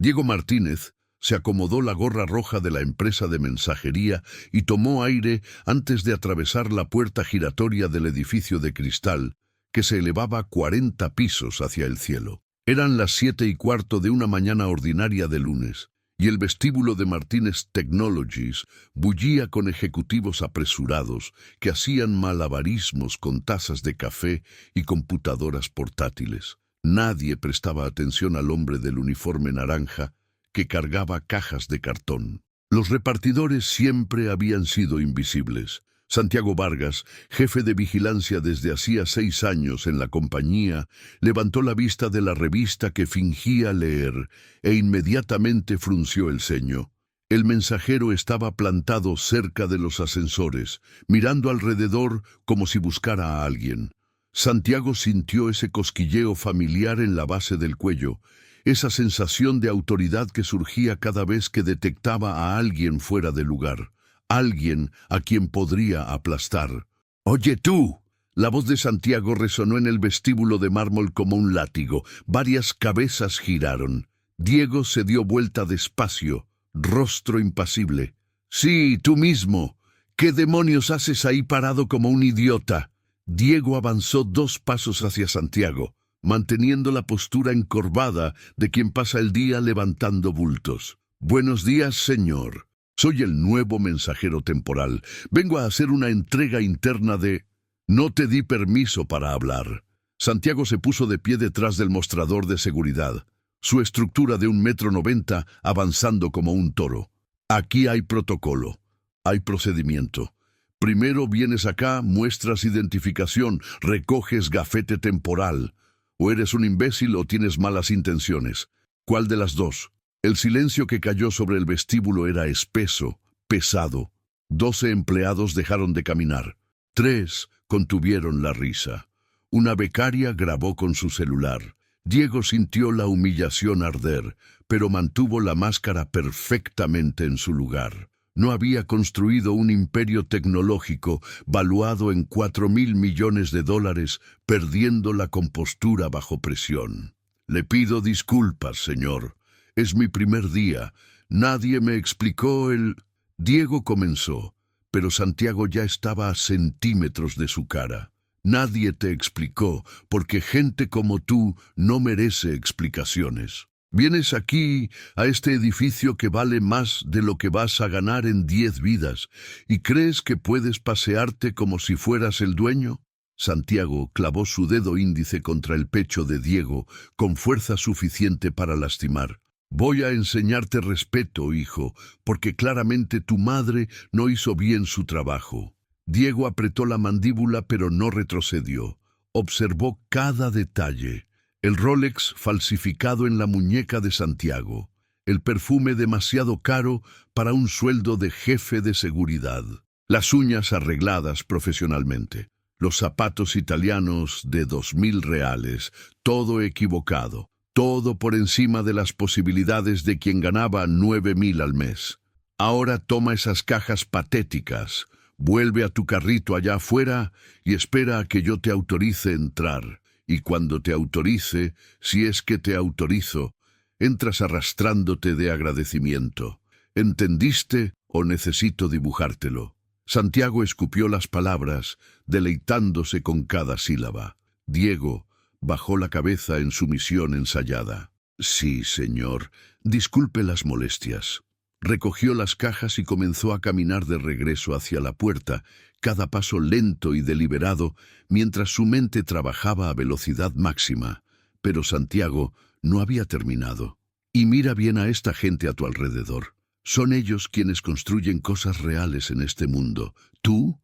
Diego Martínez se acomodó la gorra roja de la empresa de mensajería y tomó aire antes de atravesar la puerta giratoria del edificio de cristal que se elevaba 40 pisos hacia el cielo. Eran las 7:15 de una mañana ordinaria de lunes, y el vestíbulo de Martínez Technologies bullía con ejecutivos apresurados que hacían malabarismos con tazas de café y computadoras portátiles. Nadie prestaba atención al hombre del uniforme naranja que cargaba cajas de cartón. Los repartidores siempre habían sido invisibles. Santiago Vargas, jefe de vigilancia desde hacía 6 años en la compañía, levantó la vista de la revista que fingía leer e inmediatamente frunció el ceño. El mensajero estaba plantado cerca de los ascensores, mirando alrededor como si buscara a alguien. Santiago sintió ese cosquilleo familiar en la base del cuello, esa sensación de autoridad que surgía cada vez que detectaba a alguien fuera de lugar. Alguien a quien podría aplastar. «¡Oye tú!». La voz de Santiago resonó en el vestíbulo de mármol como un látigo. Varias cabezas giraron. Diego se dio vuelta despacio, rostro impasible. «Sí, tú mismo. ¿Qué demonios haces ahí parado como un idiota?». Diego avanzó 2 pasos hacia Santiago, manteniendo la postura encorvada de quien pasa el día levantando bultos. «Buenos días, señor. Soy el nuevo mensajero temporal. Vengo a hacer una entrega interna de...». «No te di permiso para hablar». Santiago se puso de pie detrás del mostrador de seguridad, su estructura de 1,90 m avanzando como un toro. «Aquí hay protocolo. Hay procedimiento. Primero vienes acá, muestras identificación, recoges gafete temporal. O eres un imbécil o tienes malas intenciones. ¿Cuál de las dos?». El silencio que cayó sobre el vestíbulo era espeso, pesado. 12 empleados dejaron de caminar. 3 contuvieron la risa. Una becaria grabó con su celular. Diego sintió la humillación arder, pero mantuvo la máscara perfectamente en su lugar. No había construido un imperio tecnológico valuado en $4.000 millones, perdiendo la compostura bajo presión. «Le pido disculpas, señor. Es mi primer día. Nadie me explicó el...». Diego comenzó, pero Santiago ya estaba a centímetros de su cara. «Nadie te explicó, porque gente como tú no merece explicaciones. Vienes aquí, a este edificio que vale más de lo que vas a ganar en 10 vidas, y crees que puedes pasearte como si fueras el dueño». Santiago clavó su dedo índice contra el pecho de Diego con fuerza suficiente para lastimar. «Voy a enseñarte respeto, hijo, porque claramente tu madre no hizo bien su trabajo». Diego apretó la mandíbula pero no retrocedió. Observó cada detalle. El Rolex falsificado en la muñeca de Santiago. El perfume demasiado caro para un sueldo de jefe de seguridad. Las uñas arregladas profesionalmente. Los zapatos italianos de 2.000 reales. Todo equivocado. Todo por encima de las posibilidades de quien ganaba 9.000 al mes. Ahora toma esas cajas patéticas, vuelve a tu carrito allá afuera y espera a que yo te autorice entrar. Y cuando te autorice, si es que te autorizo, entras arrastrándote de agradecimiento. ¿Entendiste o necesito dibujártelo?». Santiago escupió las palabras, deleitándose con cada sílaba. Diego bajó la cabeza en sumisión ensayada. «Sí, señor. Disculpe las molestias». Recogió las cajas y comenzó a caminar de regreso hacia la puerta, cada paso lento y deliberado, mientras su mente trabajaba a velocidad máxima. Pero Santiago no había terminado. «Y mira bien a esta gente a tu alrededor. Son ellos quienes construyen cosas reales en este mundo. Tú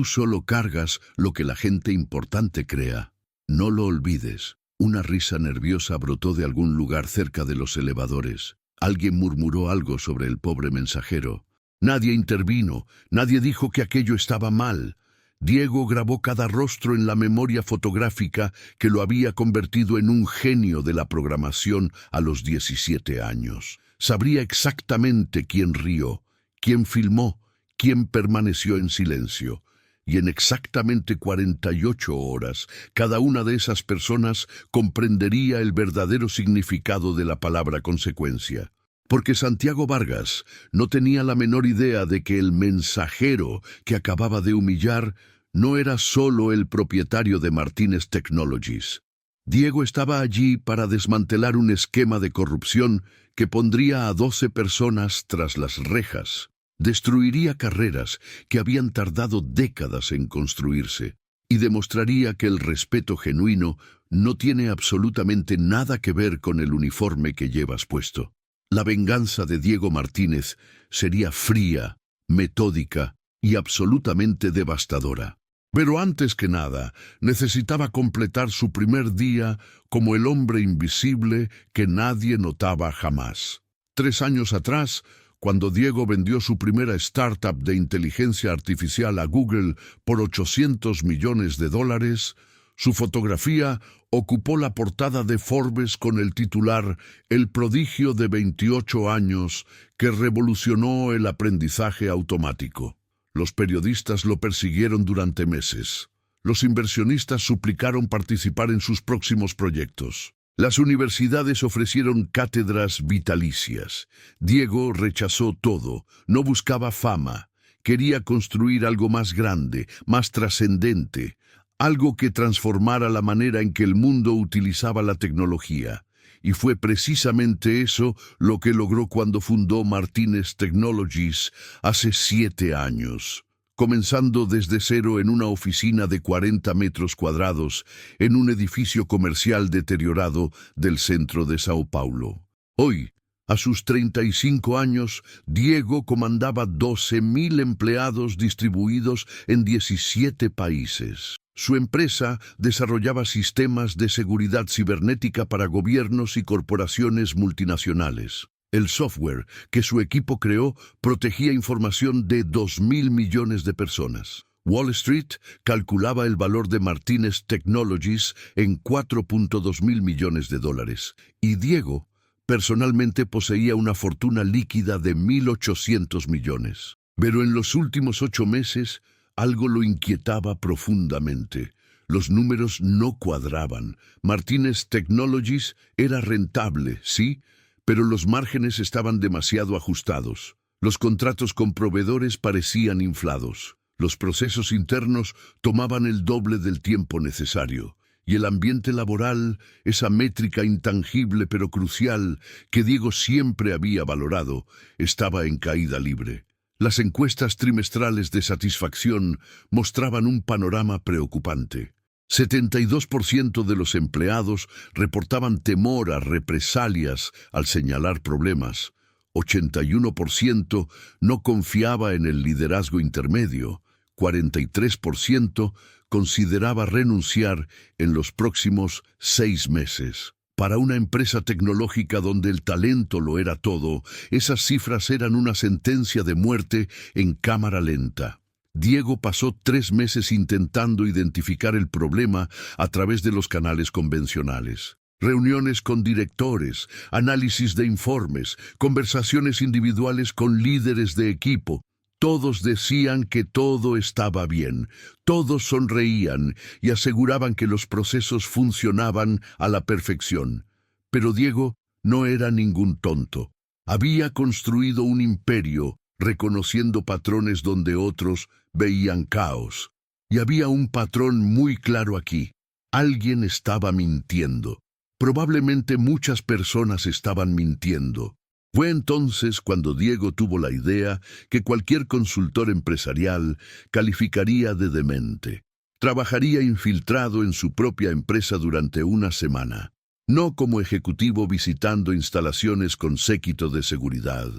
solo cargas lo que la gente importante crea. No lo olvides». Una risa nerviosa brotó de algún lugar cerca de los elevadores. Alguien murmuró algo sobre el pobre mensajero. Nadie intervino, nadie dijo que aquello estaba mal. Diego grabó cada rostro en la memoria fotográfica que lo había convertido en un genio de la programación a los 17 años. Sabría exactamente quién rió, quién filmó, quién permaneció en silencio. y en exactamente 48 horas, cada una de esas personas comprendería el verdadero significado de la palabra consecuencia. Porque Santiago Vargas no tenía la menor idea de que el mensajero que acababa de humillar no era solo el propietario de Martínez Technologies. Diego estaba allí para desmantelar un esquema de corrupción que pondría a 12 personas tras las rejas. Destruiría carreras que habían tardado décadas en construirse y demostraría que el respeto genuino no tiene absolutamente nada que ver con el uniforme que llevas puesto. La venganza de Diego Martínez sería fría, metódica y absolutamente devastadora. Pero antes que nada, necesitaba completar su primer día como el hombre invisible que nadie notaba jamás. 3 años atrás, cuando Diego vendió su primera startup de inteligencia artificial a Google por $800 millones, su fotografía ocupó la portada de Forbes con el titular «El prodigio de 28 años que revolucionó el aprendizaje automático». Los periodistas lo persiguieron durante meses. Los inversionistas suplicaron participar en sus próximos proyectos. Las universidades ofrecieron cátedras vitalicias. Diego rechazó todo, no buscaba fama. Quería construir algo más grande, más trascendente, algo que transformara la manera en que el mundo utilizaba la tecnología. Y fue precisamente eso lo que logró cuando fundó Martínez Technologies hace 7 años. Comenzando desde cero en una oficina de 40 metros cuadrados en un edificio comercial deteriorado del centro de Sao Paulo. Hoy, a sus 35 años, Diego comandaba 12.000 empleados distribuidos en 17 países. Su empresa desarrollaba sistemas de seguridad cibernética para gobiernos y corporaciones multinacionales. El software que su equipo creó protegía información de 2.000 millones de personas. Wall Street calculaba el valor de Martínez Technologies en $4.2 mil millones, y Diego personalmente poseía una fortuna líquida de 1.800 millones. Pero en los últimos 8 meses, algo lo inquietaba profundamente. Los números no cuadraban. Martínez Technologies era rentable, sí, pero los márgenes estaban demasiado ajustados. Los contratos con proveedores parecían inflados. Los procesos internos tomaban el doble del tiempo necesario. Y el ambiente laboral, esa métrica intangible pero crucial que Diego siempre había valorado, estaba en caída libre. Las encuestas trimestrales de satisfacción mostraban un panorama preocupante. 72% de los empleados reportaban temor a represalias al señalar problemas. 81% no confiaba en el liderazgo intermedio. 43% consideraba renunciar en los próximos 6 meses. Para una empresa tecnológica donde el talento lo era todo, esas cifras eran una sentencia de muerte en cámara lenta. Diego pasó 3 meses intentando identificar el problema a través de los canales convencionales. Reuniones con directores, análisis de informes, conversaciones individuales con líderes de equipo. Todos decían que todo estaba bien, todos sonreían y aseguraban que los procesos funcionaban a la perfección. Pero Diego no era ningún tonto. Había construido un imperio, reconociendo patrones donde otros veían caos. Y había un patrón muy claro aquí. Alguien estaba mintiendo. Probablemente muchas personas estaban mintiendo. Fue entonces cuando Diego tuvo la idea que cualquier consultor empresarial calificaría de demente. Trabajaría infiltrado en su propia empresa durante una semana, no como ejecutivo visitando instalaciones con séquito de seguridad,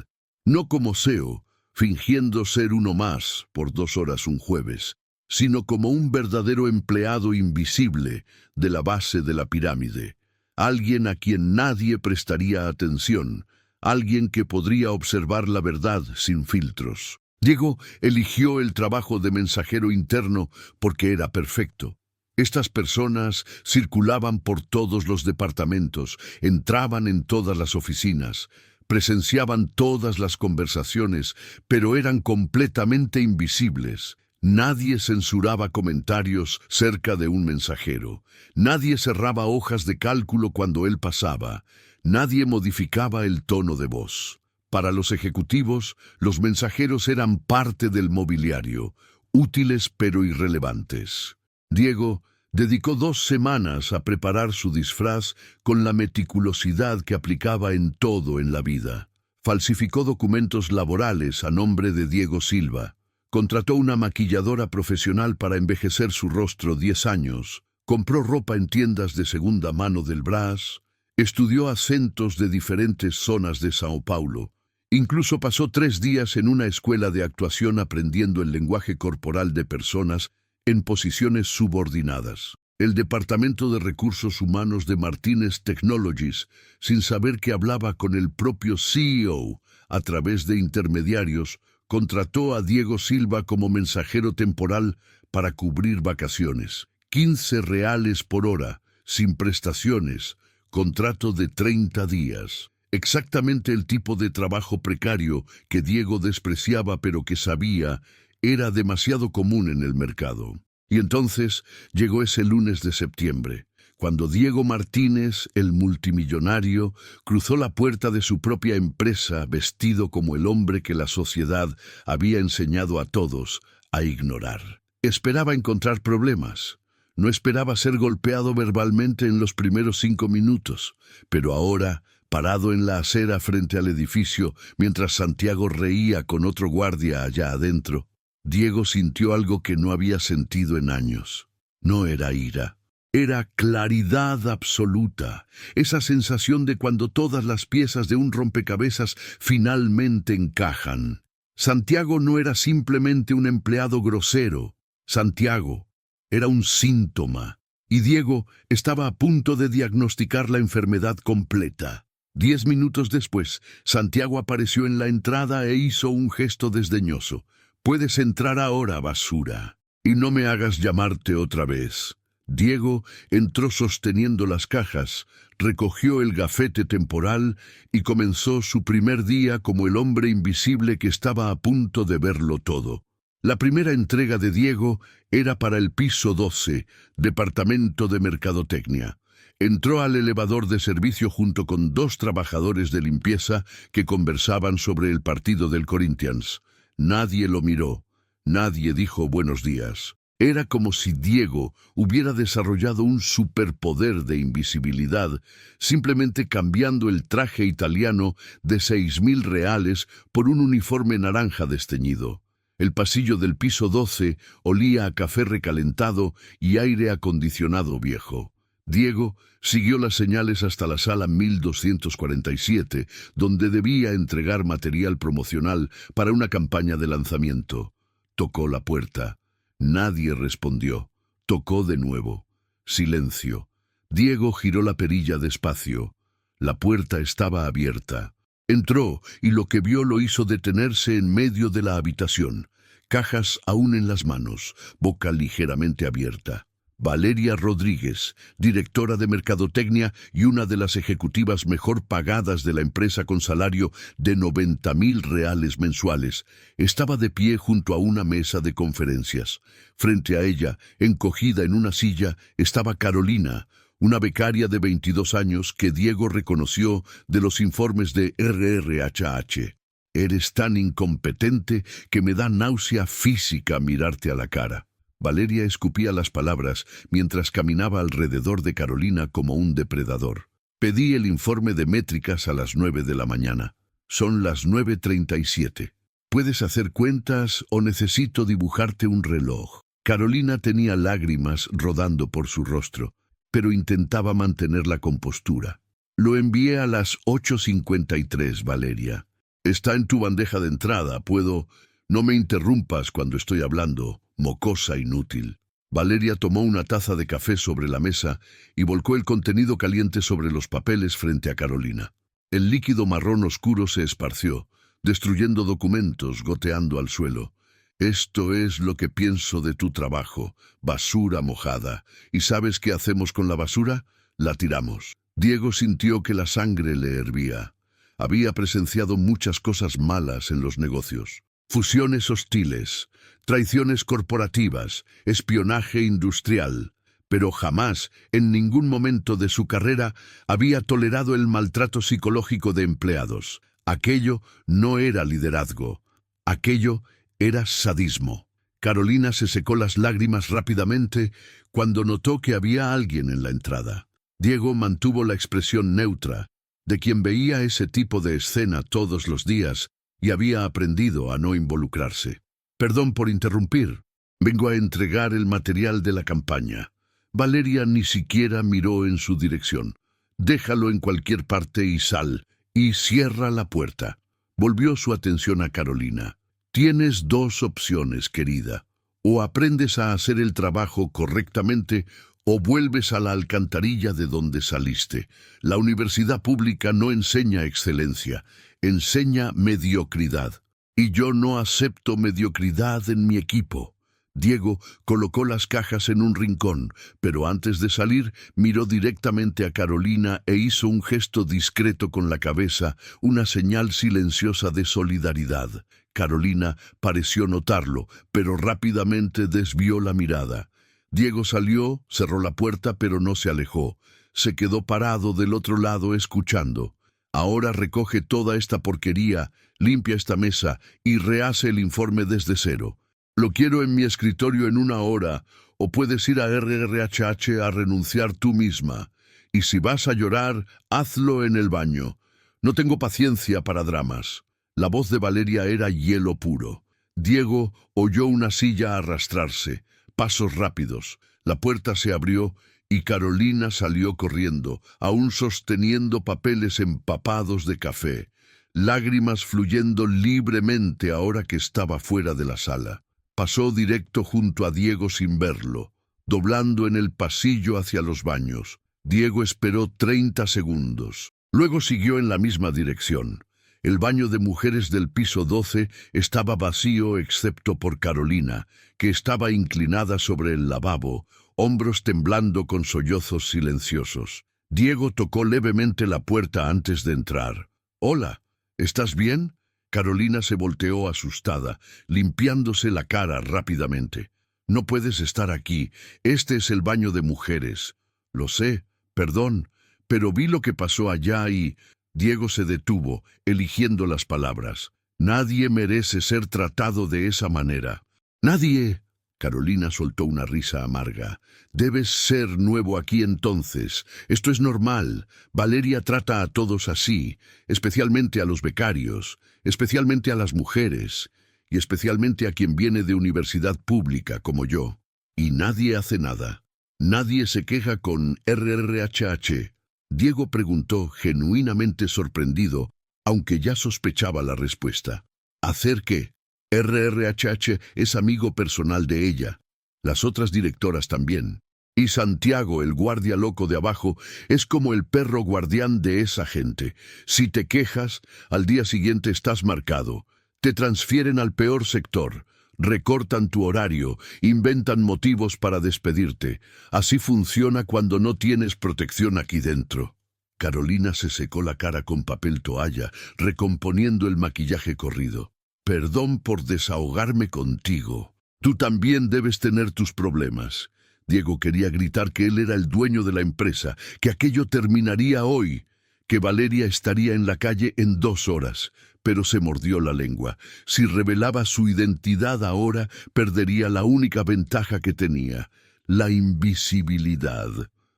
no como CEO, fingiendo ser uno más por 2 horas un jueves, sino como un verdadero empleado invisible de la base de la pirámide, alguien a quien nadie prestaría atención, alguien que podría observar la verdad sin filtros. Diego eligió el trabajo de mensajero interno porque era perfecto. Estas personas circulaban por todos los departamentos, entraban en todas las oficinas, presenciaban todas las conversaciones, pero eran completamente invisibles. Nadie censuraba comentarios cerca de un mensajero. Nadie cerraba hojas de cálculo cuando él pasaba. Nadie modificaba el tono de voz. Para los ejecutivos, los mensajeros eran parte del mobiliario, útiles pero irrelevantes. Diego dedicó 2 semanas a preparar su disfraz con la meticulosidad que aplicaba en todo en la vida. Falsificó documentos laborales a nombre de Diego Silva. Contrató una maquilladora profesional para envejecer su rostro 10 años. Compró ropa en tiendas de segunda mano del Brás. Estudió acentos de diferentes zonas de Sao Paulo. Incluso pasó 3 días en una escuela de actuación aprendiendo el lenguaje corporal de personas en posiciones subordinadas. El Departamento de Recursos Humanos de Martínez Technologies, sin saber que hablaba con el propio CEO a través de intermediarios, contrató a Diego Silva como mensajero temporal para cubrir vacaciones. 15 reales por hora, sin prestaciones, contrato de 30 días. Exactamente el tipo de trabajo precario que Diego despreciaba pero que sabía era demasiado común en el mercado. Y entonces llegó ese lunes de septiembre, cuando Diego Martínez, el multimillonario, cruzó la puerta de su propia empresa vestido como el hombre que la sociedad había enseñado a todos a ignorar. Esperaba encontrar problemas. No esperaba ser golpeado verbalmente en los primeros 5 minutos, pero ahora, parado en la acera frente al edificio, mientras Santiago reía con otro guardia allá adentro, Diego sintió algo que no había sentido en años. No era ira. Era claridad absoluta, esa sensación de cuando todas las piezas de un rompecabezas finalmente encajan. Santiago no era simplemente un empleado grosero. Santiago era un síntoma, y Diego estaba a punto de diagnosticar la enfermedad completa. 10 minutos después, Santiago apareció en la entrada e hizo un gesto desdeñoso. «Puedes entrar ahora, basura, y no me hagas llamarte otra vez». Diego entró sosteniendo las cajas, recogió el gafete temporal y comenzó su primer día como el hombre invisible que estaba a punto de verlo todo. La primera entrega de Diego era para el piso 12, Departamento de Mercadotecnia. Entró al elevador de servicio junto con 2 trabajadores de limpieza que conversaban sobre el partido del Corinthians. Nadie lo miró, nadie dijo buenos días. Era como si Diego hubiera desarrollado un superpoder de invisibilidad, simplemente cambiando el traje italiano de 6.000 reales por un uniforme naranja desteñido. El pasillo del piso 12 olía a café recalentado y aire acondicionado viejo. Diego siguió las señales hasta la sala 1247, donde debía entregar material promocional para una campaña de lanzamiento. Tocó la puerta. Nadie respondió. Tocó de nuevo. Silencio. Diego giró la perilla despacio. La puerta estaba abierta. Entró y lo que vio lo hizo detenerse en medio de la habitación. Cajas aún en las manos, boca ligeramente abierta. Valeria Rodríguez, directora de Mercadotecnia y una de las ejecutivas mejor pagadas de la empresa con salario de 90.000 reales mensuales, estaba de pie junto a una mesa de conferencias. Frente a ella, encogida en una silla, estaba Carolina, una becaria de 22 años que Diego reconoció de los informes de RRHH. «Eres tan incompetente que me da náusea física mirarte a la cara». Valeria escupía las palabras mientras caminaba alrededor de Carolina como un depredador. «Pedí el informe de métricas a las 9 de la mañana. Son las 9:37. ¿Puedes hacer cuentas o necesito dibujarte un reloj?» Carolina tenía lágrimas rodando por su rostro, pero intentaba mantener la compostura. «Lo envié a las 8:53, Valeria. Está en tu bandeja de entrada, puedo... No me interrumpas cuando estoy hablando, mocosa inútil». Valeria tomó una taza de café sobre la mesa y volcó el contenido caliente sobre los papeles frente a Carolina. El líquido marrón oscuro se esparció, destruyendo documentos, goteando al suelo. «Esto es lo que pienso de tu trabajo, basura mojada. ¿Y sabes qué hacemos con la basura? La tiramos». Diego sintió que la sangre le hervía. Había presenciado muchas cosas malas en los negocios. Fusiones hostiles, traiciones corporativas, espionaje industrial, pero jamás, en ningún momento de su carrera, había tolerado el maltrato psicológico de empleados. Aquello no era liderazgo, aquello era sadismo. Carolina se secó las lágrimas rápidamente cuando notó que había alguien en la entrada. Diego mantuvo la expresión neutra, de quien veía ese tipo de escena todos los días y había aprendido a no involucrarse. Perdón por interrumpir. Vengo a entregar el material de la campaña. Valeria ni siquiera miró en su dirección. Déjalo en cualquier parte y sal, y cierra la puerta. Volvió su atención a Carolina. Tienes dos opciones, querida. O aprendes a hacer el trabajo correctamente, o vuelves a la alcantarilla de donde saliste. La universidad pública no enseña excelencia, enseña mediocridad. Y yo no acepto mediocridad en mi equipo. Diego colocó las cajas en un rincón, pero antes de salir miró directamente a Carolina e hizo un gesto discreto con la cabeza, una señal silenciosa de solidaridad. Carolina pareció notarlo, pero rápidamente desvió la mirada. Diego salió, cerró la puerta, pero no se alejó. Se quedó parado del otro lado escuchando. Ahora recoge toda esta porquería, limpia esta mesa y rehace el informe desde cero. Lo quiero en mi escritorio en 1 hora, o puedes ir a RRHH a renunciar tú misma. Y si vas a llorar, hazlo en el baño. No tengo paciencia para dramas. La voz de Valeria era hielo puro. Diego oyó una silla arrastrarse, pasos rápidos. La puerta se abrió y Carolina salió corriendo, aún sosteniendo papeles empapados de café, lágrimas fluyendo libremente ahora que estaba fuera de la sala. Pasó directo junto a Diego sin verlo, doblando en el pasillo hacia los baños. Diego esperó 30 segundos. Luego siguió en la misma dirección. El baño de mujeres del piso 12 estaba vacío excepto por Carolina, que estaba inclinada sobre el lavabo, hombros temblando con sollozos silenciosos. Diego tocó levemente la puerta antes de entrar. «Hola, ¿estás bien?» Carolina se volteó asustada, limpiándose la cara rápidamente. «No puedes estar aquí. Este es el baño de mujeres». «Lo sé, perdón, pero vi lo que pasó allá y...» Diego se detuvo, eligiendo las palabras. «Nadie merece ser tratado de esa manera». «Nadie...» Carolina soltó una risa amarga. «Debes ser nuevo aquí entonces. Esto es normal. Valeria trata a todos así, especialmente a los becarios, especialmente a las mujeres, y especialmente a quien viene de universidad pública como yo. Y nadie hace nada. Nadie se queja con RRHH». Diego preguntó, genuinamente sorprendido, aunque ya sospechaba la respuesta. ¿Hacer qué? RRHH es amigo personal de ella. Las otras directoras también. Y Santiago, el guardia loco de abajo, es como el perro guardián de esa gente. Si te quejas, al día siguiente estás marcado. Te transfieren al peor sector. Recortan tu horario, inventan motivos para despedirte. Así funciona cuando no tienes protección aquí dentro. Carolina se secó la cara con papel toalla, recomponiendo el maquillaje corrido. «Perdón por desahogarme contigo. Tú también debes tener tus problemas». Diego quería gritar que él era el dueño de la empresa, que aquello terminaría hoy, que Valeria estaría en la calle en 2 horas, pero se mordió la lengua. Si revelaba su identidad ahora, perdería la única ventaja que tenía, la invisibilidad.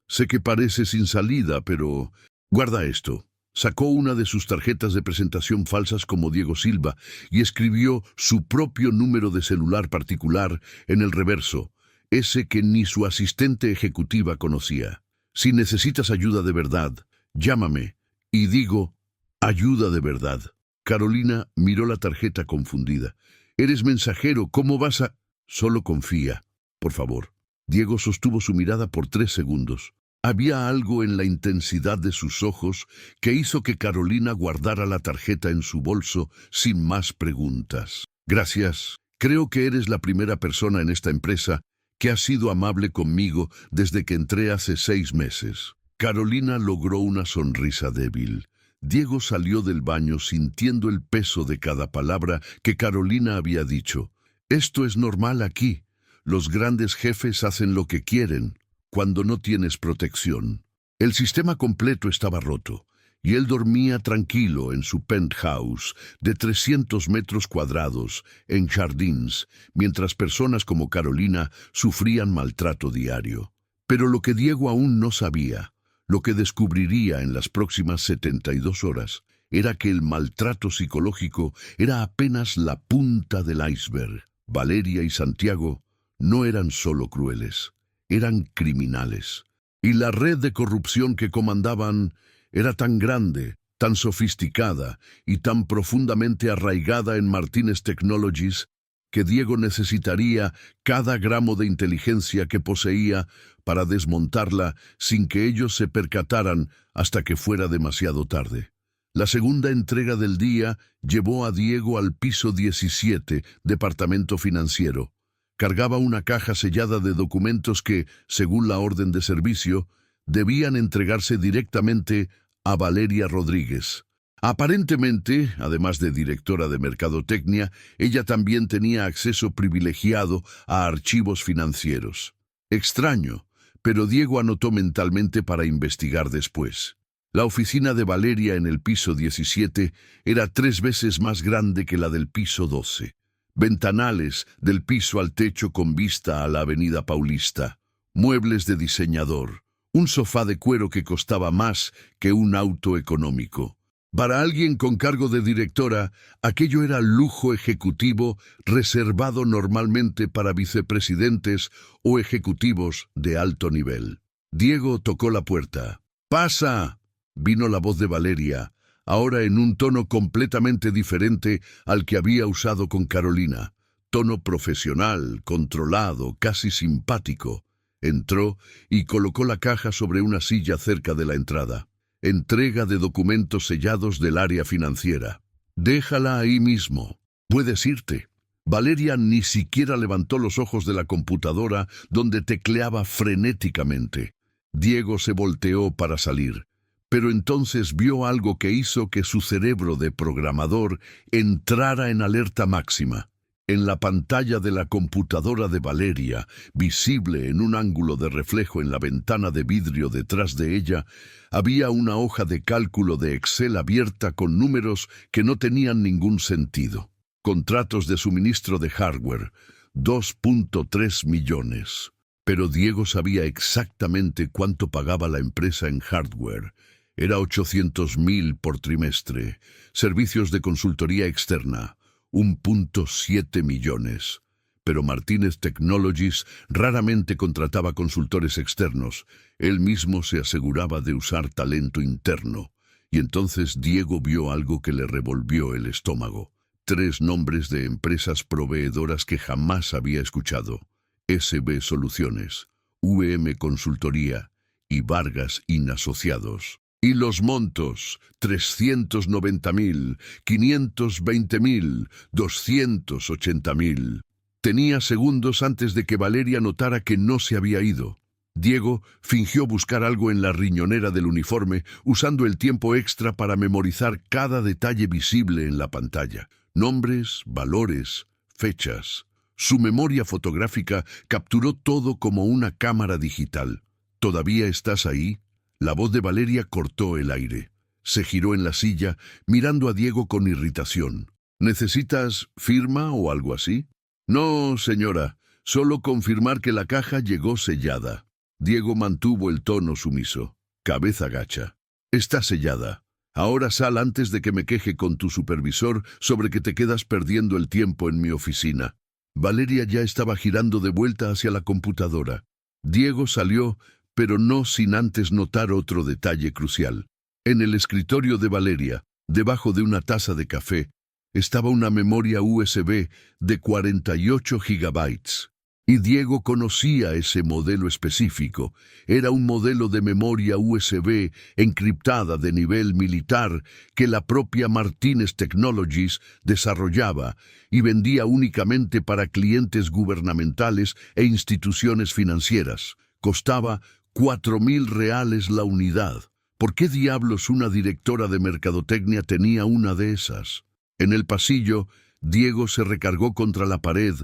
«Sé que parece sin salida, pero... guarda esto». Sacó una de sus tarjetas de presentación falsas como Diego Silva y escribió su propio número de celular particular en el reverso, ese que ni su asistente ejecutiva conocía. «Si necesitas ayuda de verdad, llámame». Y digo, ayuda de verdad. Carolina miró la tarjeta confundida. «Eres mensajero, ¿cómo vas a...?» «Solo confía, por favor». Diego sostuvo su mirada por 3 segundos. Había algo en la intensidad de sus ojos que hizo que Carolina guardara la tarjeta en su bolso sin más preguntas. «Gracias. Creo que eres la primera persona en esta empresa que ha sido amable conmigo desde que entré hace 6 meses». Carolina logró una sonrisa débil. Diego salió del baño sintiendo el peso de cada palabra que Carolina había dicho. Esto es normal aquí. Los grandes jefes hacen lo que quieren cuando no tienes protección. El sistema completo estaba roto y él dormía tranquilo en su penthouse de 300 metros cuadrados en Jardins, mientras personas como Carolina sufrían maltrato diario. Pero lo que Diego aún no sabía, lo que descubriría en las próximas 72 horas, era que el maltrato psicológico era apenas la punta del iceberg. Valeria y Santiago no eran solo crueles, eran criminales. Y la red de corrupción que comandaban era tan grande, tan sofisticada y tan profundamente arraigada en Martínez Technologies que Diego necesitaría cada gramo de inteligencia que poseía para desmontarla sin que ellos se percataran hasta que fuera demasiado tarde. La segunda entrega del día llevó a Diego al piso 17, departamento financiero. Cargaba una caja sellada de documentos que, según la orden de servicio, debían entregarse directamente a Valeria Rodríguez. Aparentemente, además de directora de mercadotecnia, ella también tenía acceso privilegiado a archivos financieros. Extraño, pero Diego anotó mentalmente para investigar después. La oficina de Valeria en el piso 17 era 3 veces más grande que la del piso 12. Ventanales del piso al techo con vista a la avenida Paulista. Muebles de diseñador. Un sofá de cuero que costaba más que un auto económico. Para alguien con cargo de directora, aquello era lujo ejecutivo reservado normalmente para vicepresidentes o ejecutivos de alto nivel. Diego tocó la puerta. ¡Pasa! Vino la voz de Valeria, ahora en un tono completamente diferente al que había usado con Carolina. Tono profesional, controlado, casi simpático. Entró y colocó la caja sobre una silla cerca de la entrada. Entrega de documentos sellados del área financiera. Déjala ahí mismo. Puedes irte. Valeria ni siquiera levantó los ojos de la computadora donde tecleaba frenéticamente. Diego se volteó para salir, pero entonces vio algo que hizo que su cerebro de programador entrara en alerta máxima. En la pantalla de la computadora de Valeria, visible en un ángulo de reflejo en la ventana de vidrio detrás de ella, había una hoja de cálculo de Excel abierta con números que no tenían ningún sentido. Contratos de suministro de hardware, 2.3 millones. Pero Diego sabía exactamente cuánto pagaba la empresa en hardware. Era 800.000 por trimestre. Servicios de consultoría externa, 1.7 millones. Pero Martínez Technologies raramente contrataba consultores externos. Él mismo se aseguraba de usar talento interno. Y entonces Diego vio algo que le revolvió el estómago. 3 nombres de empresas proveedoras que jamás había escuchado. SB Soluciones, VM Consultoría y Vargas Asociados. Y los montos, 390.000, 520.000, 280.000. Tenía segundos antes de que Valeria notara que no se había ido. Diego fingió buscar algo en la riñonera del uniforme, usando el tiempo extra para memorizar cada detalle visible en la pantalla. Nombres, valores, fechas. Su memoria fotográfica capturó todo como una cámara digital. ¿Todavía estás ahí? La voz de Valeria cortó el aire. Se giró en la silla, mirando a Diego con irritación. ¿Necesitas firma o algo así? No, señora. Solo confirmar que la caja llegó sellada. Diego mantuvo el tono sumiso. Cabeza gacha. Está sellada. Ahora sal antes de que me queje con tu supervisor sobre que te quedas perdiendo el tiempo en mi oficina. Valeria ya estaba girando de vuelta hacia la computadora. Diego salió, pero no sin antes notar otro detalle crucial. En el escritorio de Valeria, debajo de una taza de café, estaba una memoria USB de 48 gigabytes. Y Diego conocía ese modelo específico. Era un modelo de memoria USB encriptada de nivel militar que la propia Martínez Technologies desarrollaba y vendía únicamente para clientes gubernamentales e instituciones financieras. Costaba 4.000 reales la unidad. ¿Por qué diablos una directora de mercadotecnia tenía una de esas? En el pasillo, Diego se recargó contra la pared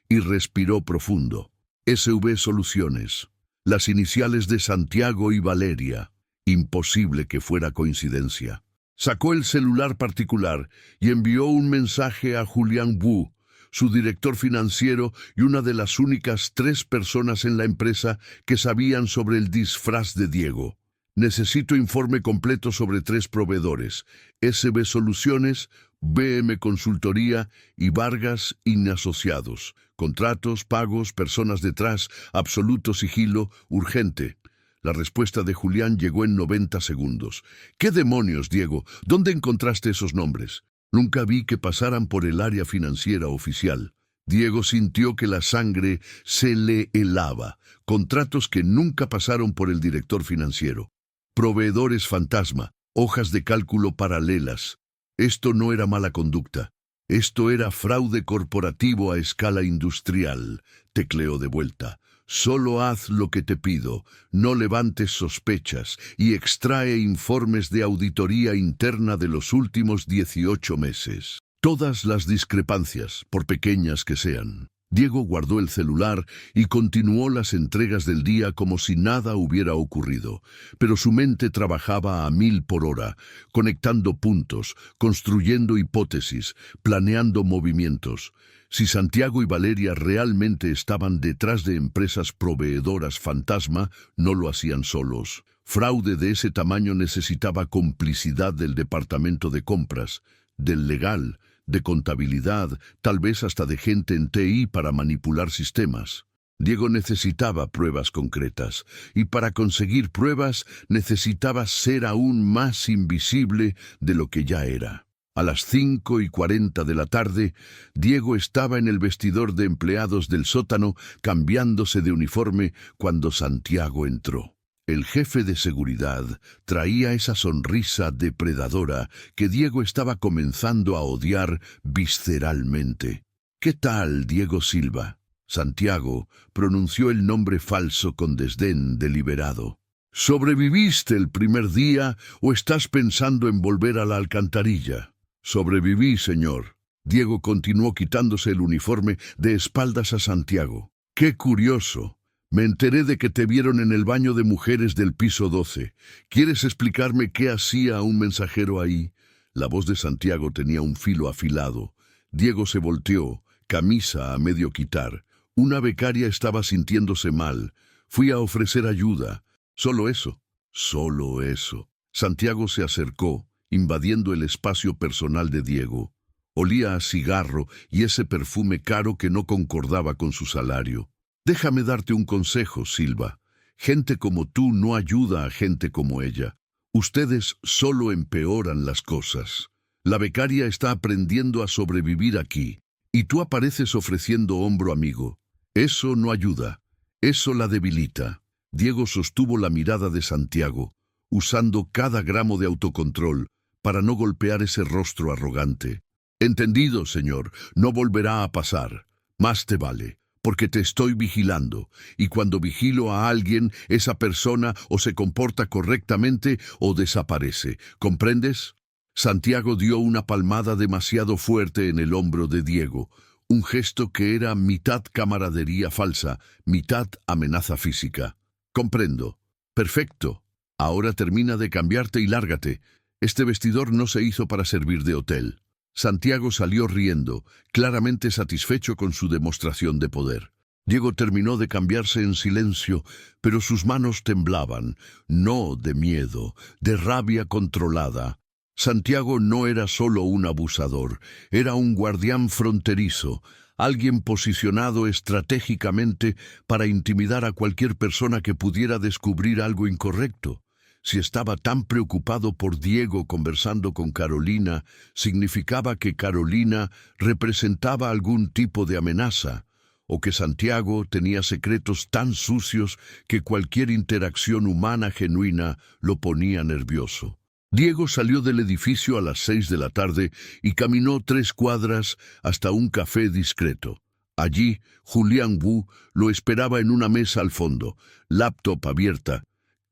y respiró profundo. SV Soluciones. Las iniciales de Santiago y Valeria. Imposible que fuera coincidencia. Sacó el celular particular y envió un mensaje a Julián Wu, su director financiero y una de las únicas 3 personas en la empresa que sabían sobre el disfraz de Diego. Necesito informe completo sobre 3 proveedores: SB Soluciones, BM Consultoría y Vargas Asociados. Contratos, pagos, personas detrás, absoluto sigilo, urgente. La respuesta de Julián llegó en 90 segundos. ¿Qué demonios, Diego? ¿Dónde encontraste esos nombres? Nunca vi que pasaran por el área financiera oficial. Diego sintió que la sangre se le helaba. Contratos que nunca pasaron por el director financiero. Proveedores fantasma, hojas de cálculo paralelas. Esto no era mala conducta. Esto era fraude corporativo a escala industrial. Tecleó de vuelta. Solo haz lo que te pido, no levantes sospechas y extrae informes de auditoría interna de los últimos 18 meses. Todas las discrepancias, por pequeñas que sean. Diego guardó el celular y continuó las entregas del día como si nada hubiera ocurrido, pero su mente trabajaba a 1000 por hora, conectando puntos, construyendo hipótesis, planeando movimientos. Si Santiago y Valeria realmente estaban detrás de empresas proveedoras fantasma, no lo hacían solos. Fraude de ese tamaño necesitaba complicidad del departamento de compras, del legal, de contabilidad, tal vez hasta de gente en TI para manipular sistemas. Diego necesitaba pruebas concretas, y para conseguir pruebas necesitaba ser aún más invisible de lo que ya era. A las 5:40 de la tarde, Diego estaba en el vestidor de empleados del sótano cambiándose de uniforme cuando Santiago entró. El jefe de seguridad traía esa sonrisa depredadora que Diego estaba comenzando a odiar visceralmente. ¿Qué tal, Diego Silva? Santiago pronunció el nombre falso con desdén deliberado. ¿Sobreviviste el primer día o estás pensando en volver a la alcantarilla? Sobreviví, señor. Diego continuó quitándose el uniforme de espaldas a Santiago. ¡Qué curioso! Me enteré de que te vieron en el baño de mujeres del piso 12. ¿Quieres explicarme qué hacía un mensajero ahí? La voz de Santiago tenía un filo afilado. Diego se volteó, camisa a medio quitar. Una becaria estaba sintiéndose mal. Fui a ofrecer ayuda. Solo eso. Solo eso. Santiago se acercó, invadiendo el espacio personal de Diego. Olía a cigarro y ese perfume caro que no concordaba con su salario. Déjame darte un consejo, Silva. Gente como tú no ayuda a gente como ella. Ustedes solo empeoran las cosas. La becaria está aprendiendo a sobrevivir aquí, y tú apareces ofreciendo hombro amigo. Eso no ayuda. Eso la debilita. Diego sostuvo la mirada de Santiago, usando cada gramo de autocontrol para no golpear ese rostro arrogante. Entendido, señor. No volverá a pasar. Más te vale. Porque te estoy vigilando, y cuando vigilo a alguien, esa persona o se comporta correctamente o desaparece. ¿Comprendes? Santiago dio una palmada demasiado fuerte en el hombro de Diego, un gesto que era mitad camaradería falsa, mitad amenaza física. Comprendo. Perfecto. Ahora termina de cambiarte y lárgate. Este vestidor no se hizo para servir de hotel. Santiago salió riendo, claramente satisfecho con su demostración de poder. Diego terminó de cambiarse en silencio, pero sus manos temblaban, no de miedo, de rabia controlada. Santiago no era solo un abusador, era un guardián fronterizo, alguien posicionado estratégicamente para intimidar a cualquier persona que pudiera descubrir algo incorrecto. Si estaba tan preocupado por Diego conversando con Carolina, significaba que Carolina representaba algún tipo de amenaza, o que Santiago tenía secretos tan sucios que cualquier interacción humana genuina lo ponía nervioso. Diego salió del edificio a las 6 de la tarde y caminó 3 cuadras hasta un café discreto. Allí, Julián Wu lo esperaba en una mesa al fondo, laptop abierta,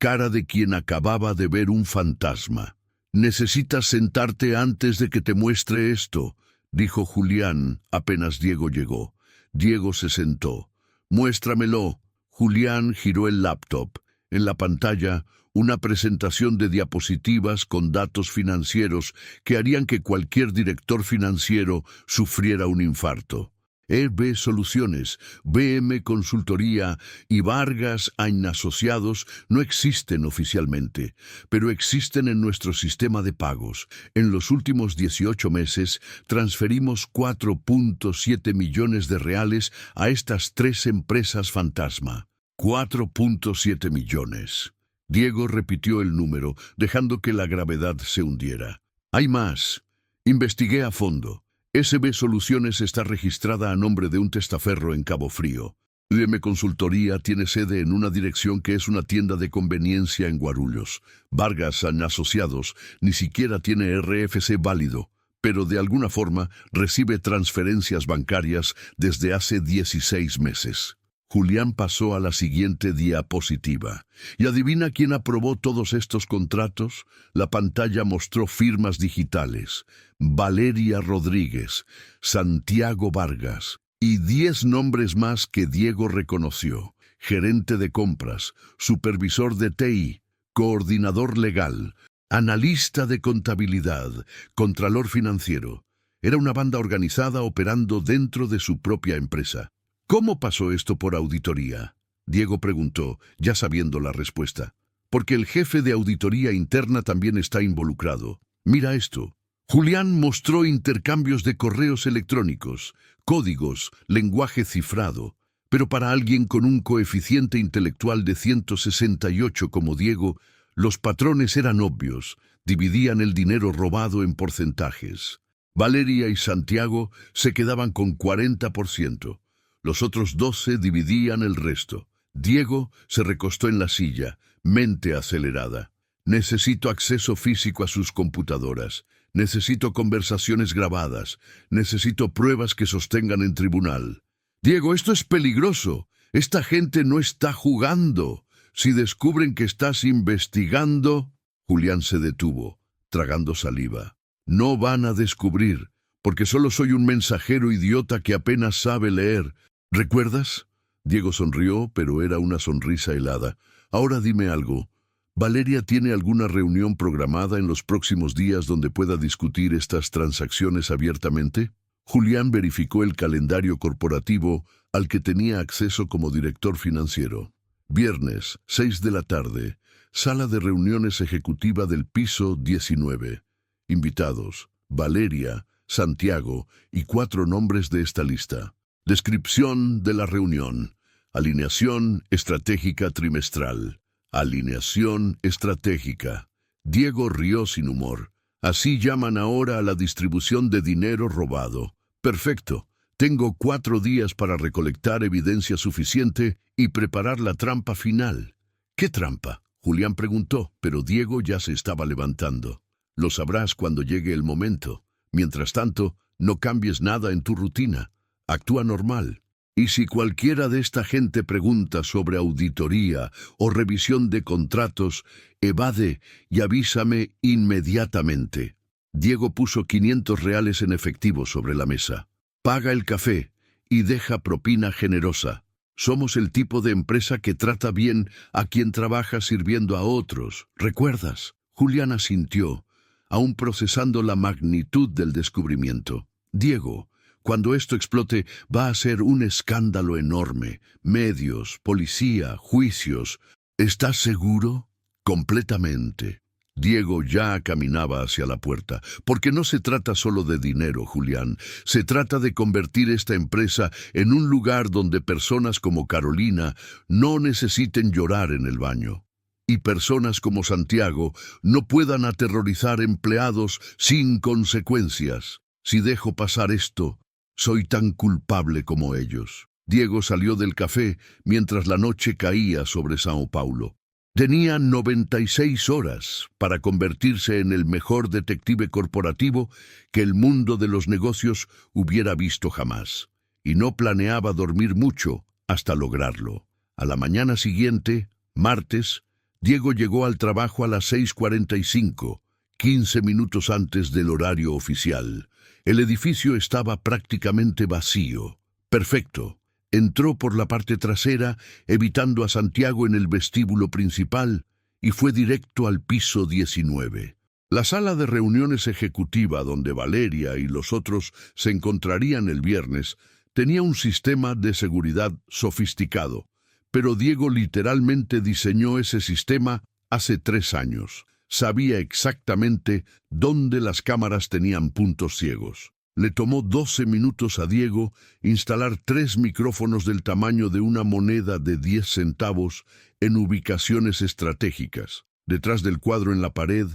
cara de quien acababa de ver un fantasma. «Necesitas sentarte antes de que te muestre esto», dijo Julián apenas Diego llegó. Diego se sentó. «Muéstramelo». Julián giró el laptop. En la pantalla, una presentación de diapositivas con datos financieros que harían que cualquier director financiero sufriera un infarto. EB Soluciones, BM Consultoría y Vargas Asociados no existen oficialmente, pero existen en nuestro sistema de pagos. En los últimos 18 meses transferimos 4.7 millones de reales a estas 3 empresas fantasma. 4.7 millones. Diego repitió el número, dejando que la gravedad se hundiera. Hay más. Investigué a fondo. SB Soluciones está registrada a nombre de un testaferro en Cabo Frío. UM Consultoría tiene sede en una dirección que es una tienda de conveniencia en Guarulhos. Vargas Asociados ni siquiera tiene RFC válido, pero de alguna forma recibe transferencias bancarias desde hace 16 meses. Julián pasó a la siguiente diapositiva. ¿Y adivina quién aprobó todos estos contratos? La pantalla mostró firmas digitales. Valeria Rodríguez, Santiago Vargas y 10 nombres más que Diego reconoció. Gerente de compras, supervisor de TI, coordinador legal, analista de contabilidad, contralor financiero. Era una banda organizada operando dentro de su propia empresa. ¿Cómo pasó esto por auditoría?, Diego preguntó, ya sabiendo la respuesta. Porque el jefe de auditoría interna también está involucrado. Mira esto. Julián mostró intercambios de correos electrónicos, códigos, lenguaje cifrado. Pero para alguien con un coeficiente intelectual de 168 como Diego, los patrones eran obvios. Dividían el dinero robado en porcentajes. Valeria y Santiago se quedaban con 40%. Los otros 12 dividían el resto. Diego se recostó en la silla, mente acelerada. Necesito acceso físico a sus computadoras. Necesito conversaciones grabadas. Necesito pruebas que sostengan en tribunal. Diego, esto es peligroso. Esta gente no está jugando. Si descubren que estás investigando... Julián se detuvo, tragando saliva. No van a descubrir, porque solo soy un mensajero idiota que apenas sabe leer. ¿Recuerdas? Diego sonrió, pero era una sonrisa helada. Ahora dime algo. ¿Valeria tiene alguna reunión programada en los próximos días donde pueda discutir estas transacciones abiertamente? Julián verificó el calendario corporativo al que tenía acceso como director financiero. Viernes, 6 de la tarde, sala de reuniones ejecutiva del piso 19. Invitados, Valeria, Santiago y 4 nombres de esta lista. Descripción de la reunión. Alineación estratégica trimestral. Alineación estratégica. Diego rió sin humor. Así llaman ahora a la distribución de dinero robado. Perfecto. Tengo 4 días para recolectar evidencia suficiente y preparar la trampa final. ¿Qué trampa?, Julián preguntó, pero Diego ya se estaba levantando. Lo sabrás cuando llegue el momento. Mientras tanto, no cambies nada en tu rutina. Actúa normal. Y si cualquiera de esta gente pregunta sobre auditoría o revisión de contratos, evade y avísame inmediatamente. Diego puso 500 reales en efectivo sobre la mesa. Paga el café y deja propina generosa. Somos el tipo de empresa que trata bien a quien trabaja sirviendo a otros. ¿Recuerdas? Julián asintió, aún procesando la magnitud del descubrimiento. Diego, cuando esto explote, va a ser un escándalo enorme. Medios, policía, juicios. ¿Estás seguro? Completamente. Diego ya caminaba hacia la puerta. Porque no se trata solo de dinero, Julián. Se trata de convertir esta empresa en un lugar donde personas como Carolina no necesiten llorar en el baño. Y personas como Santiago no puedan aterrorizar empleados sin consecuencias. Si dejo pasar esto, soy tan culpable como ellos. Diego salió del café mientras la noche caía sobre São Paulo. Tenía 96 horas para convertirse en el mejor detective corporativo que el mundo de los negocios hubiera visto jamás. Y no planeaba dormir mucho hasta lograrlo. A la mañana siguiente, martes, Diego llegó al trabajo a las 6:45, 15 minutos antes del horario oficial. El edificio estaba prácticamente vacío. Perfecto. Entró por la parte trasera, evitando a Santiago en el vestíbulo principal, y fue directo al piso 19. La sala de reuniones ejecutiva donde Valeria y los otros se encontrarían el viernes tenía un sistema de seguridad sofisticado, pero Diego literalmente diseñó ese sistema hace 3 años. Sabía exactamente dónde las cámaras tenían puntos ciegos. Le tomó 12 minutos a Diego instalar 3 micrófonos del tamaño de una moneda de 10 centavos en ubicaciones estratégicas, detrás del cuadro en la pared,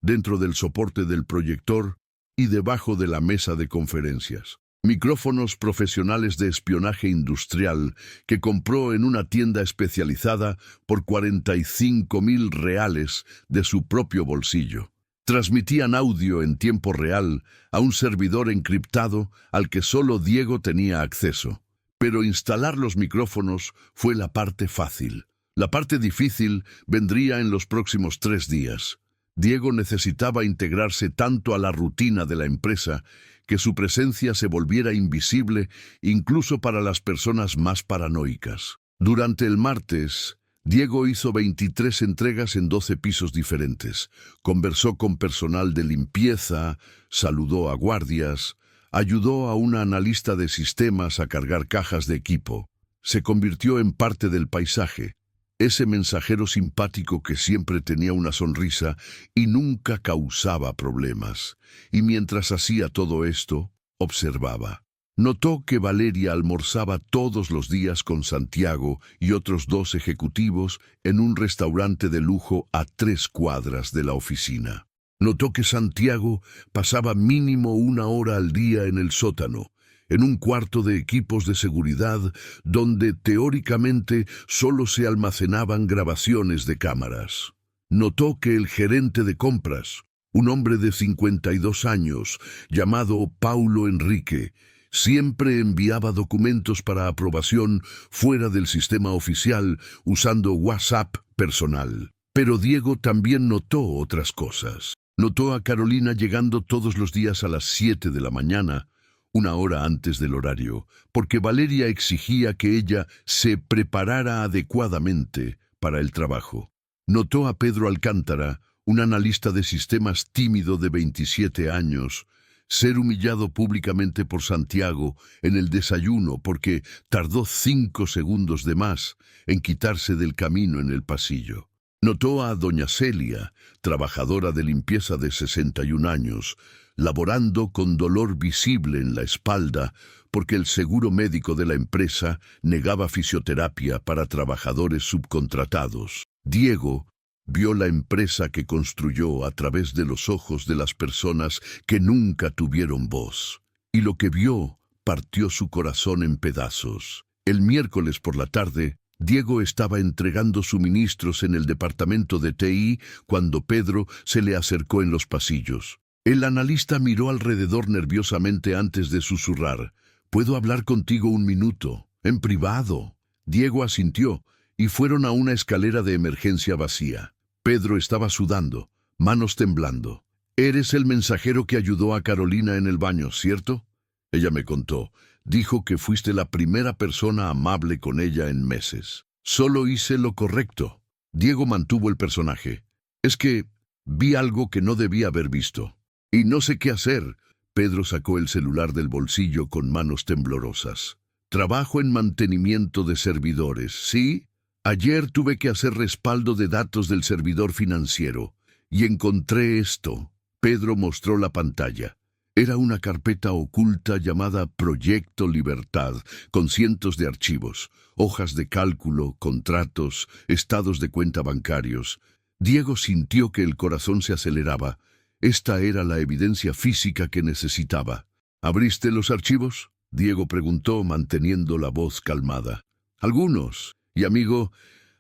dentro del soporte del proyector y debajo de la mesa de conferencias. Micrófonos profesionales de espionaje industrial que compró en una tienda especializada por 45,000 reales de su propio bolsillo. Transmitían audio en tiempo real a un servidor encriptado al que solo Diego tenía acceso. Pero instalar los micrófonos fue la parte fácil. La parte difícil vendría en los próximos 3 días. Diego necesitaba integrarse tanto a la rutina de la empresa que su presencia se volviera invisible incluso para las personas más paranoicas. Durante el martes, Diego hizo 23 entregas en 12 pisos diferentes. Conversó con personal de limpieza, saludó a guardias, ayudó a una analista de sistemas a cargar cajas de equipo. Se convirtió en parte del paisaje. Ese mensajero simpático que siempre tenía una sonrisa y nunca causaba problemas. Y mientras hacía todo esto, observaba. Notó que Valeria almorzaba todos los días con Santiago y otros 2 ejecutivos en un restaurante de lujo a 3 cuadras de la oficina. Notó que Santiago pasaba mínimo 1 hora al día en el sótano, en un cuarto de equipos de seguridad donde teóricamente solo se almacenaban grabaciones de cámaras. Notó que el gerente de compras, un hombre de 52 años, llamado Paulo Enrique, siempre enviaba documentos para aprobación fuera del sistema oficial usando WhatsApp personal. Pero Diego también notó otras cosas. Notó a Carolina llegando todos los días a las 7 de la mañana, 1 hora antes del horario, porque Valeria exigía que ella se preparara adecuadamente para el trabajo. Notó a Pedro Alcántara, un analista de sistemas tímido de 27 años, ser humillado públicamente por Santiago en el desayuno porque tardó 5 segundos de más en quitarse del camino en el pasillo. Notó a doña Celia, trabajadora de limpieza de 61 años, laborando con dolor visible en la espalda porque el seguro médico de la empresa negaba fisioterapia para trabajadores subcontratados. Diego vio la empresa que construyó a través de los ojos de las personas que nunca tuvieron voz. Y lo que vio partió su corazón en pedazos. El miércoles por la tarde, Diego estaba entregando suministros en el departamento de TI cuando Pedro se le acercó en los pasillos. El analista miró alrededor nerviosamente antes de susurrar. «¿Puedo hablar contigo 1 minuto? En privado». Diego asintió y fueron a una escalera de emergencia vacía. Pedro estaba sudando, manos temblando. «Eres el mensajero que ayudó a Carolina en el baño, ¿cierto?» Ella me contó. Dijo que fuiste la primera persona amable con ella en meses. «Solo hice lo correcto». Diego mantuvo el personaje. «Es que vi algo que no debía haber visto. Y no sé qué hacer». Pedro sacó el celular del bolsillo con manos temblorosas. «Trabajo en mantenimiento de servidores, ¿sí? Ayer tuve que hacer respaldo de datos del servidor financiero y encontré esto». Pedro mostró la pantalla. Era una carpeta oculta llamada Proyecto Libertad, con cientos de archivos, hojas de cálculo, contratos, estados de cuenta bancarios. Diego sintió que el corazón se aceleraba. Esta era la evidencia física que necesitaba. ¿Abriste los archivos?, Diego preguntó, manteniendo la voz calmada. «Algunos. Y amigo,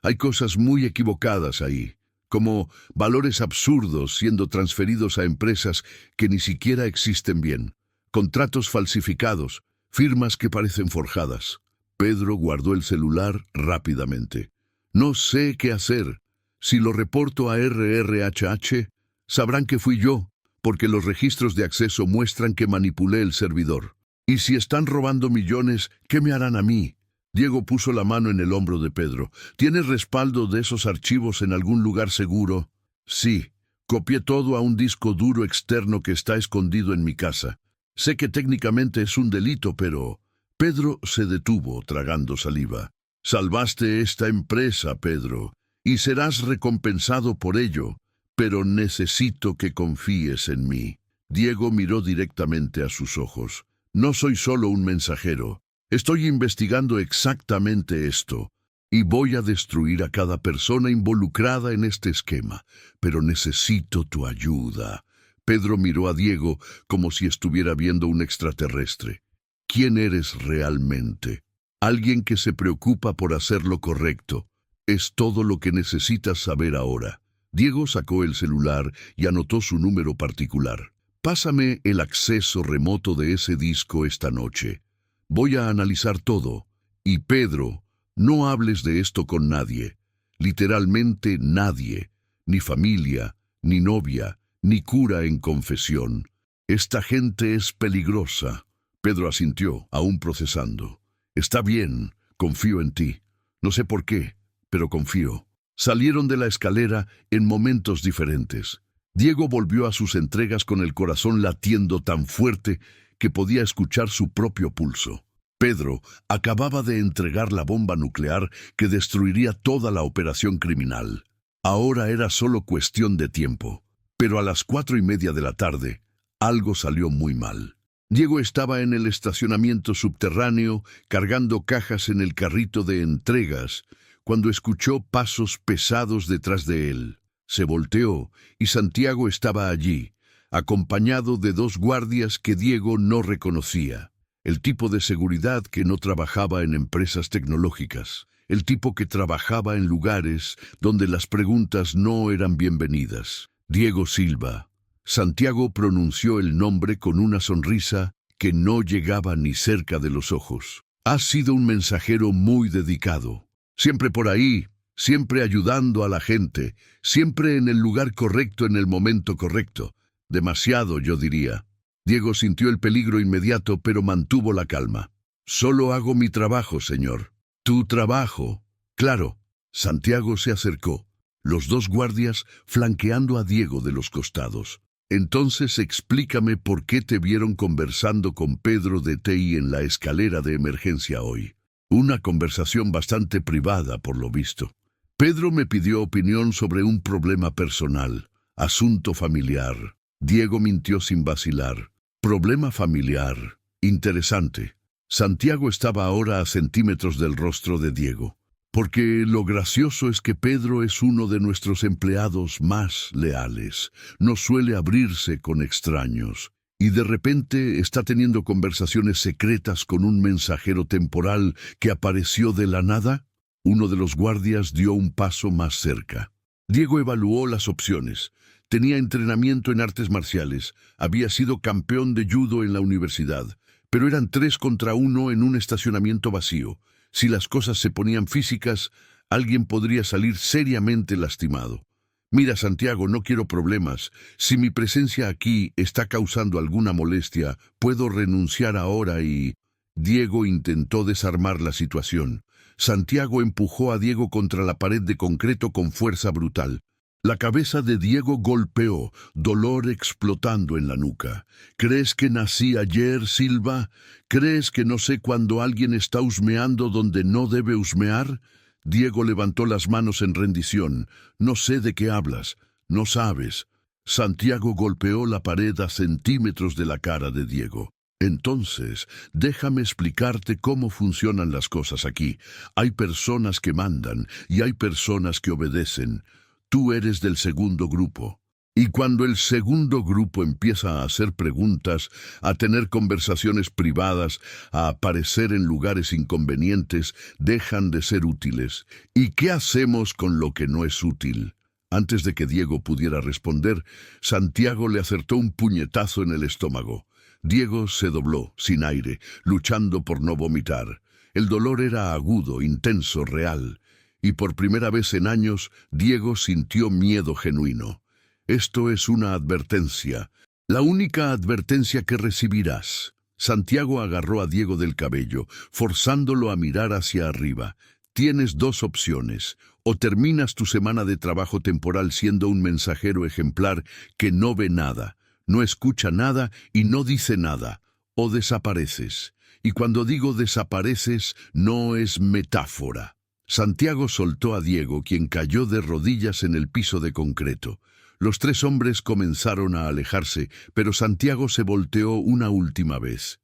hay cosas muy equivocadas ahí, como valores absurdos siendo transferidos a empresas que ni siquiera existen bien, contratos falsificados, firmas que parecen forjadas». Pedro guardó el celular rápidamente. «No sé qué hacer. Si lo reporto a RRHH, sabrán que fui yo, porque los registros de acceso muestran que manipulé el servidor. Y si están robando millones, ¿qué me harán a mí? Diego puso la mano en el hombro de Pedro. ¿Tienes respaldo de esos archivos en algún lugar seguro? Sí, copié todo a un disco duro externo que está escondido en mi casa. Sé que técnicamente es un delito, pero... Pedro se detuvo, tragando saliva. Salvaste esta empresa, Pedro, y serás recompensado por ello, pero necesito que confíes en mí. Diego miró directamente a sus ojos. No soy solo un mensajero. Estoy investigando exactamente esto, y voy a destruir a cada persona involucrada en este esquema, pero necesito tu ayuda. Pedro miró a Diego como si estuviera viendo un extraterrestre. ¿Quién eres realmente? Alguien que se preocupa por hacer lo correcto. Es todo lo que necesitas saber ahora. Diego sacó el celular y anotó su número particular. Pásame el acceso remoto de ese disco esta noche. Voy a analizar todo. Y Pedro, no hables de esto con nadie. Literalmente nadie. Ni familia, ni novia, ni cura en confesión. Esta gente es peligrosa. Pedro asintió, aún procesando. Está bien, confío en ti. No sé por qué, pero confío. Salieron de la escalera en momentos diferentes. Diego volvió a sus entregas con el corazón latiendo tan fuerte que podía escuchar su propio pulso. Pedro acababa de entregar la bomba nuclear que destruiría toda la operación criminal. Ahora era solo cuestión de tiempo. Pero a las 4:30 de la tarde, algo salió muy mal. Diego estaba en el estacionamiento subterráneo, cargando cajas en el carrito de entregas, cuando escuchó pasos pesados detrás de él. Se volteó y Santiago estaba allí, acompañado de 2 guardias que Diego no reconocía. El tipo de seguridad que no trabajaba en empresas tecnológicas. El tipo que trabajaba en lugares donde las preguntas no eran bienvenidas. Diego Silva. Santiago pronunció el nombre con una sonrisa que no llegaba ni cerca de los ojos. Has sido un mensajero muy dedicado. Siempre por ahí, siempre ayudando a la gente, siempre en el lugar correcto en el momento correcto. Demasiado, yo diría. Diego sintió el peligro inmediato, pero mantuvo la calma. Solo hago mi trabajo, señor. Tu trabajo. Claro. Santiago se acercó, los 2 guardias flanqueando a Diego de los costados. Entonces explícame por qué te vieron conversando con Pedro de TI en la escalera de emergencia hoy. Una conversación bastante privada, por lo visto. Pedro me pidió opinión sobre un problema personal, asunto familiar. Diego mintió sin vacilar. Problema familiar. Interesante. Santiago estaba ahora a centímetros del rostro de Diego. Porque lo gracioso es que Pedro es uno de nuestros empleados más leales. No suele abrirse con extraños. Y de repente está teniendo conversaciones secretas con un mensajero temporal que apareció de la nada. Uno de los guardias dio un paso más cerca. Diego evaluó las opciones. Tenía entrenamiento en artes marciales. Había sido campeón de judo en la universidad. Pero eran 3 contra 1 en un estacionamiento vacío. Si las cosas se ponían físicas, alguien podría salir seriamente lastimado. Mira, Santiago, no quiero problemas. Si mi presencia aquí está causando alguna molestia, puedo renunciar ahora y... Diego intentó desarmar la situación. Santiago empujó a Diego contra la pared de concreto con fuerza brutal. La cabeza de Diego golpeó, dolor explotando en la nuca. ¿Crees que nací ayer, Silva? ¿Crees que no sé cuando alguien está husmeando donde no debe husmear? Diego levantó las manos en rendición. No sé de qué hablas. No sabes. Santiago golpeó la pared a centímetros de la cara de Diego. Entonces, déjame explicarte cómo funcionan las cosas aquí. Hay personas que mandan y hay personas que obedecen. Tú eres del segundo grupo. Y cuando el segundo grupo empieza a hacer preguntas, a tener conversaciones privadas, a aparecer en lugares inconvenientes, dejan de ser útiles. ¿Y qué hacemos con lo que no es útil? Antes de que Diego pudiera responder, Santiago le acertó un puñetazo en el estómago. Diego se dobló, sin aire, luchando por no vomitar. El dolor era agudo, intenso, real. Y por primera vez en años, Diego sintió miedo genuino. Esto es una advertencia, la única advertencia que recibirás. Santiago agarró a Diego del cabello, forzándolo a mirar hacia arriba. Tienes dos opciones. O terminas tu semana de trabajo temporal siendo un mensajero ejemplar que no ve nada, no escucha nada y no dice nada. O desapareces. Y cuando digo desapareces, no es metáfora. Santiago soltó a Diego, quien cayó de rodillas en el piso de concreto. Los tres hombres comenzaron a alejarse, pero Santiago se volteó una última vez.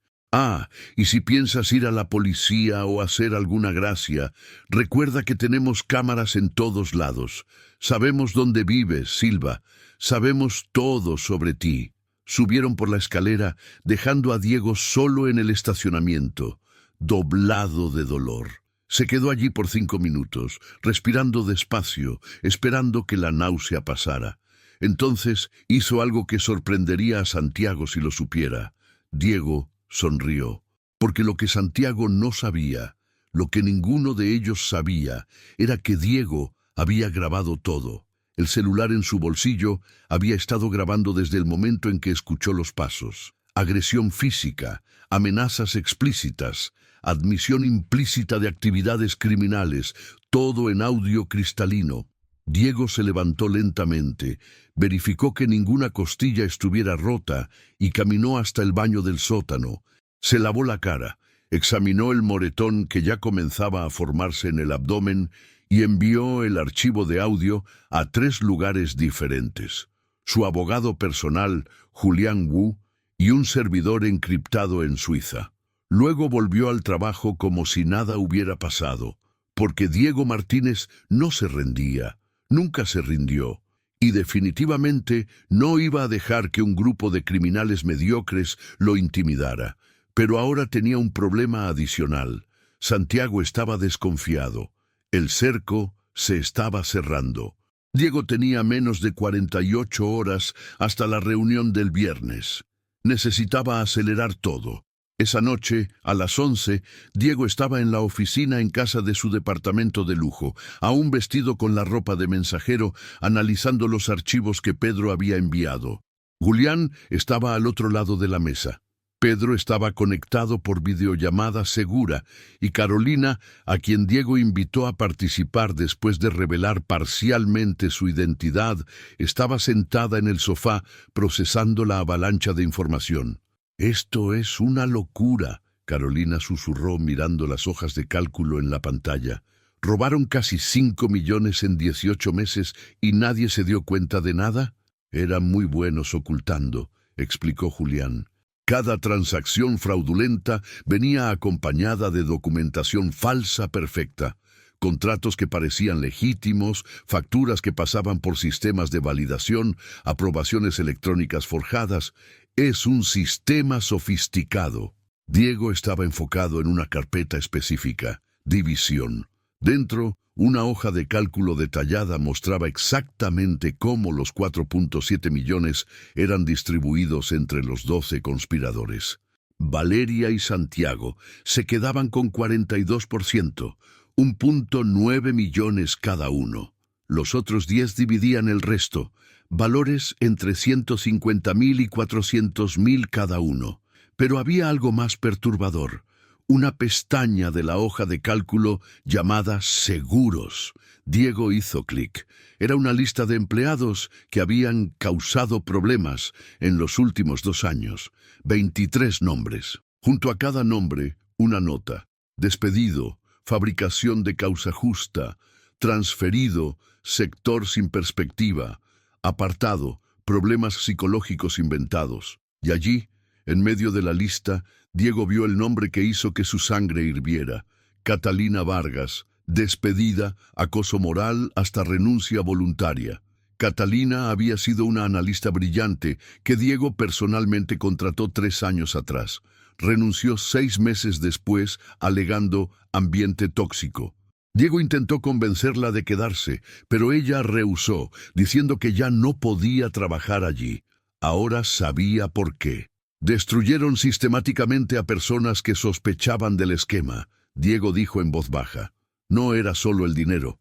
Y si piensas ir a la policía o hacer alguna gracia, recuerda que tenemos cámaras en todos lados. Sabemos dónde vives, Silva. Sabemos todo sobre ti. Subieron por la escalera, dejando a Diego solo en el estacionamiento, doblado de dolor. Se quedó allí por 5 minutos, respirando despacio, esperando que la náusea pasara. Entonces hizo algo que sorprendería a Santiago si lo supiera. Diego sonrió, porque lo que Santiago no sabía, lo que ninguno de ellos sabía, era que Diego había grabado todo. El celular en su bolsillo había estado grabando desde el momento en que escuchó los pasos. Agresión física, amenazas explícitas, admisión implícita de actividades criminales, todo en audio cristalino. Diego se levantó lentamente, verificó que ninguna costilla estuviera rota y caminó hasta el baño del sótano. Se lavó la cara, examinó el moretón que ya comenzaba a formarse en el abdomen y envió el archivo de audio a 3 lugares diferentes. Su abogado personal, Julián Wu, y un servidor encriptado en Suiza. Luego volvió al trabajo como si nada hubiera pasado, porque Diego Martínez no se rendía. Nunca se rindió, y definitivamente no iba a dejar que un grupo de criminales mediocres lo intimidara. Pero ahora tenía un problema adicional. Santiago estaba desconfiado. El cerco se estaba cerrando. Diego tenía menos de 48 horas hasta la reunión del viernes. Necesitaba acelerar todo. Esa noche, a las 11, Diego estaba en la oficina en casa de su departamento de lujo, aún vestido con la ropa de mensajero, analizando los archivos que Pedro había enviado. Julián estaba al otro lado de la mesa. Pedro estaba conectado por videollamada segura y Carolina, a quien Diego invitó a participar después de revelar parcialmente su identidad, estaba sentada en el sofá procesando la avalancha de información. «Esto es una locura», Carolina susurró mirando las hojas de cálculo en la pantalla. «¿Robaron casi 5 millones en 18 meses y nadie se dio cuenta de nada?» «Eran muy buenos ocultando», explicó Julián. Cada transacción fraudulenta venía acompañada de documentación falsa perfecta. Contratos que parecían legítimos, facturas que pasaban por sistemas de validación, aprobaciones electrónicas forjadas. Es un sistema sofisticado. Diego estaba enfocado en una carpeta específica, división. Dentro, una hoja de cálculo detallada mostraba exactamente cómo los 4.7 millones eran distribuidos entre los 12 conspiradores. Valeria y Santiago se quedaban con 42%, 1.9 millones cada uno. Los otros 10 dividían el resto, valores entre 150.000 y 400.000 cada uno. Pero había algo más perturbador. Una pestaña de la hoja de cálculo llamada Seguros. Diego hizo clic. Era una lista de empleados que habían causado problemas en los últimos 2 años. 23 nombres. Junto a cada nombre, una nota. Despedido, fabricación de causa justa, transferido, sector sin perspectiva, apartado, problemas psicológicos inventados. Y allí, en medio de la lista, Diego vio el nombre que hizo que su sangre hirviera. Catalina Vargas, despedida, acoso moral hasta renuncia voluntaria. Catalina había sido una analista brillante que Diego personalmente contrató 3 años atrás. Renunció 6 meses después, alegando ambiente tóxico. Diego intentó convencerla de quedarse, pero ella rehusó, diciendo que ya no podía trabajar allí. Ahora sabía por qué. Destruyeron sistemáticamente a personas que sospechaban del esquema. Diego dijo en voz baja. No era solo el dinero,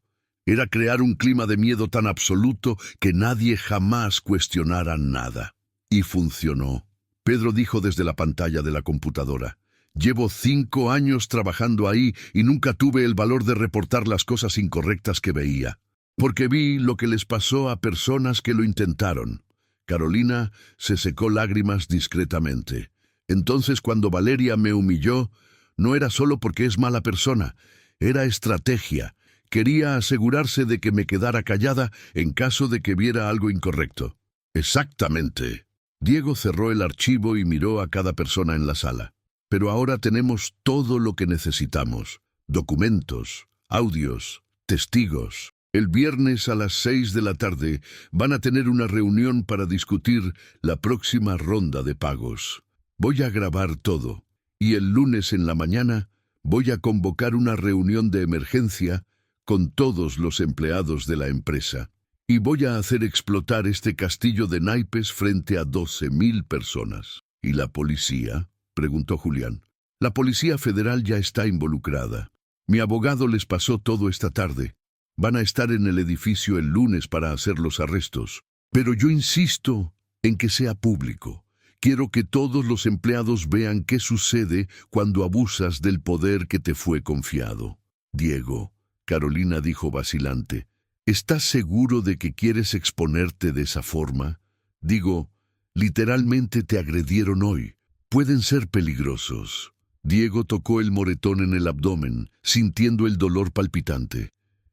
Era crear un clima de miedo tan absoluto que nadie jamás cuestionara nada. Y funcionó. Pedro dijo desde la pantalla de la computadora: «Llevo 5 años trabajando ahí y nunca tuve el valor de reportar las cosas incorrectas que veía, porque vi lo que les pasó a personas que lo intentaron». Carolina se secó lágrimas discretamente. Entonces, cuando Valeria me humilló, no era solo porque es mala persona, era estrategia. Quería asegurarse de que me quedara callada en caso de que viera algo incorrecto. Exactamente. Diego cerró el archivo y miró a cada persona en la sala. Pero ahora tenemos todo lo que necesitamos: documentos, audios, testigos. El viernes a las 6 de la tarde van a tener una reunión para discutir la próxima ronda de pagos. Voy a grabar todo. Y el lunes en la mañana voy a convocar una reunión de emergencia con todos los empleados de la empresa. Y voy a hacer explotar este castillo de naipes frente a 12.000 personas. ¿Y la policía?, preguntó Julián. La Policía Federal ya está involucrada. Mi abogado les pasó todo esta tarde. Van a estar en el edificio el lunes para hacer los arrestos. Pero yo insisto en que sea público. Quiero que todos los empleados vean qué sucede cuando abusas del poder que te fue confiado. Diego, Carolina dijo vacilante, ¿estás seguro de que quieres exponerte de esa forma? Digo, literalmente te agredieron hoy. Pueden ser peligrosos. Diego tocó el moretón en el abdomen, sintiendo el dolor palpitante.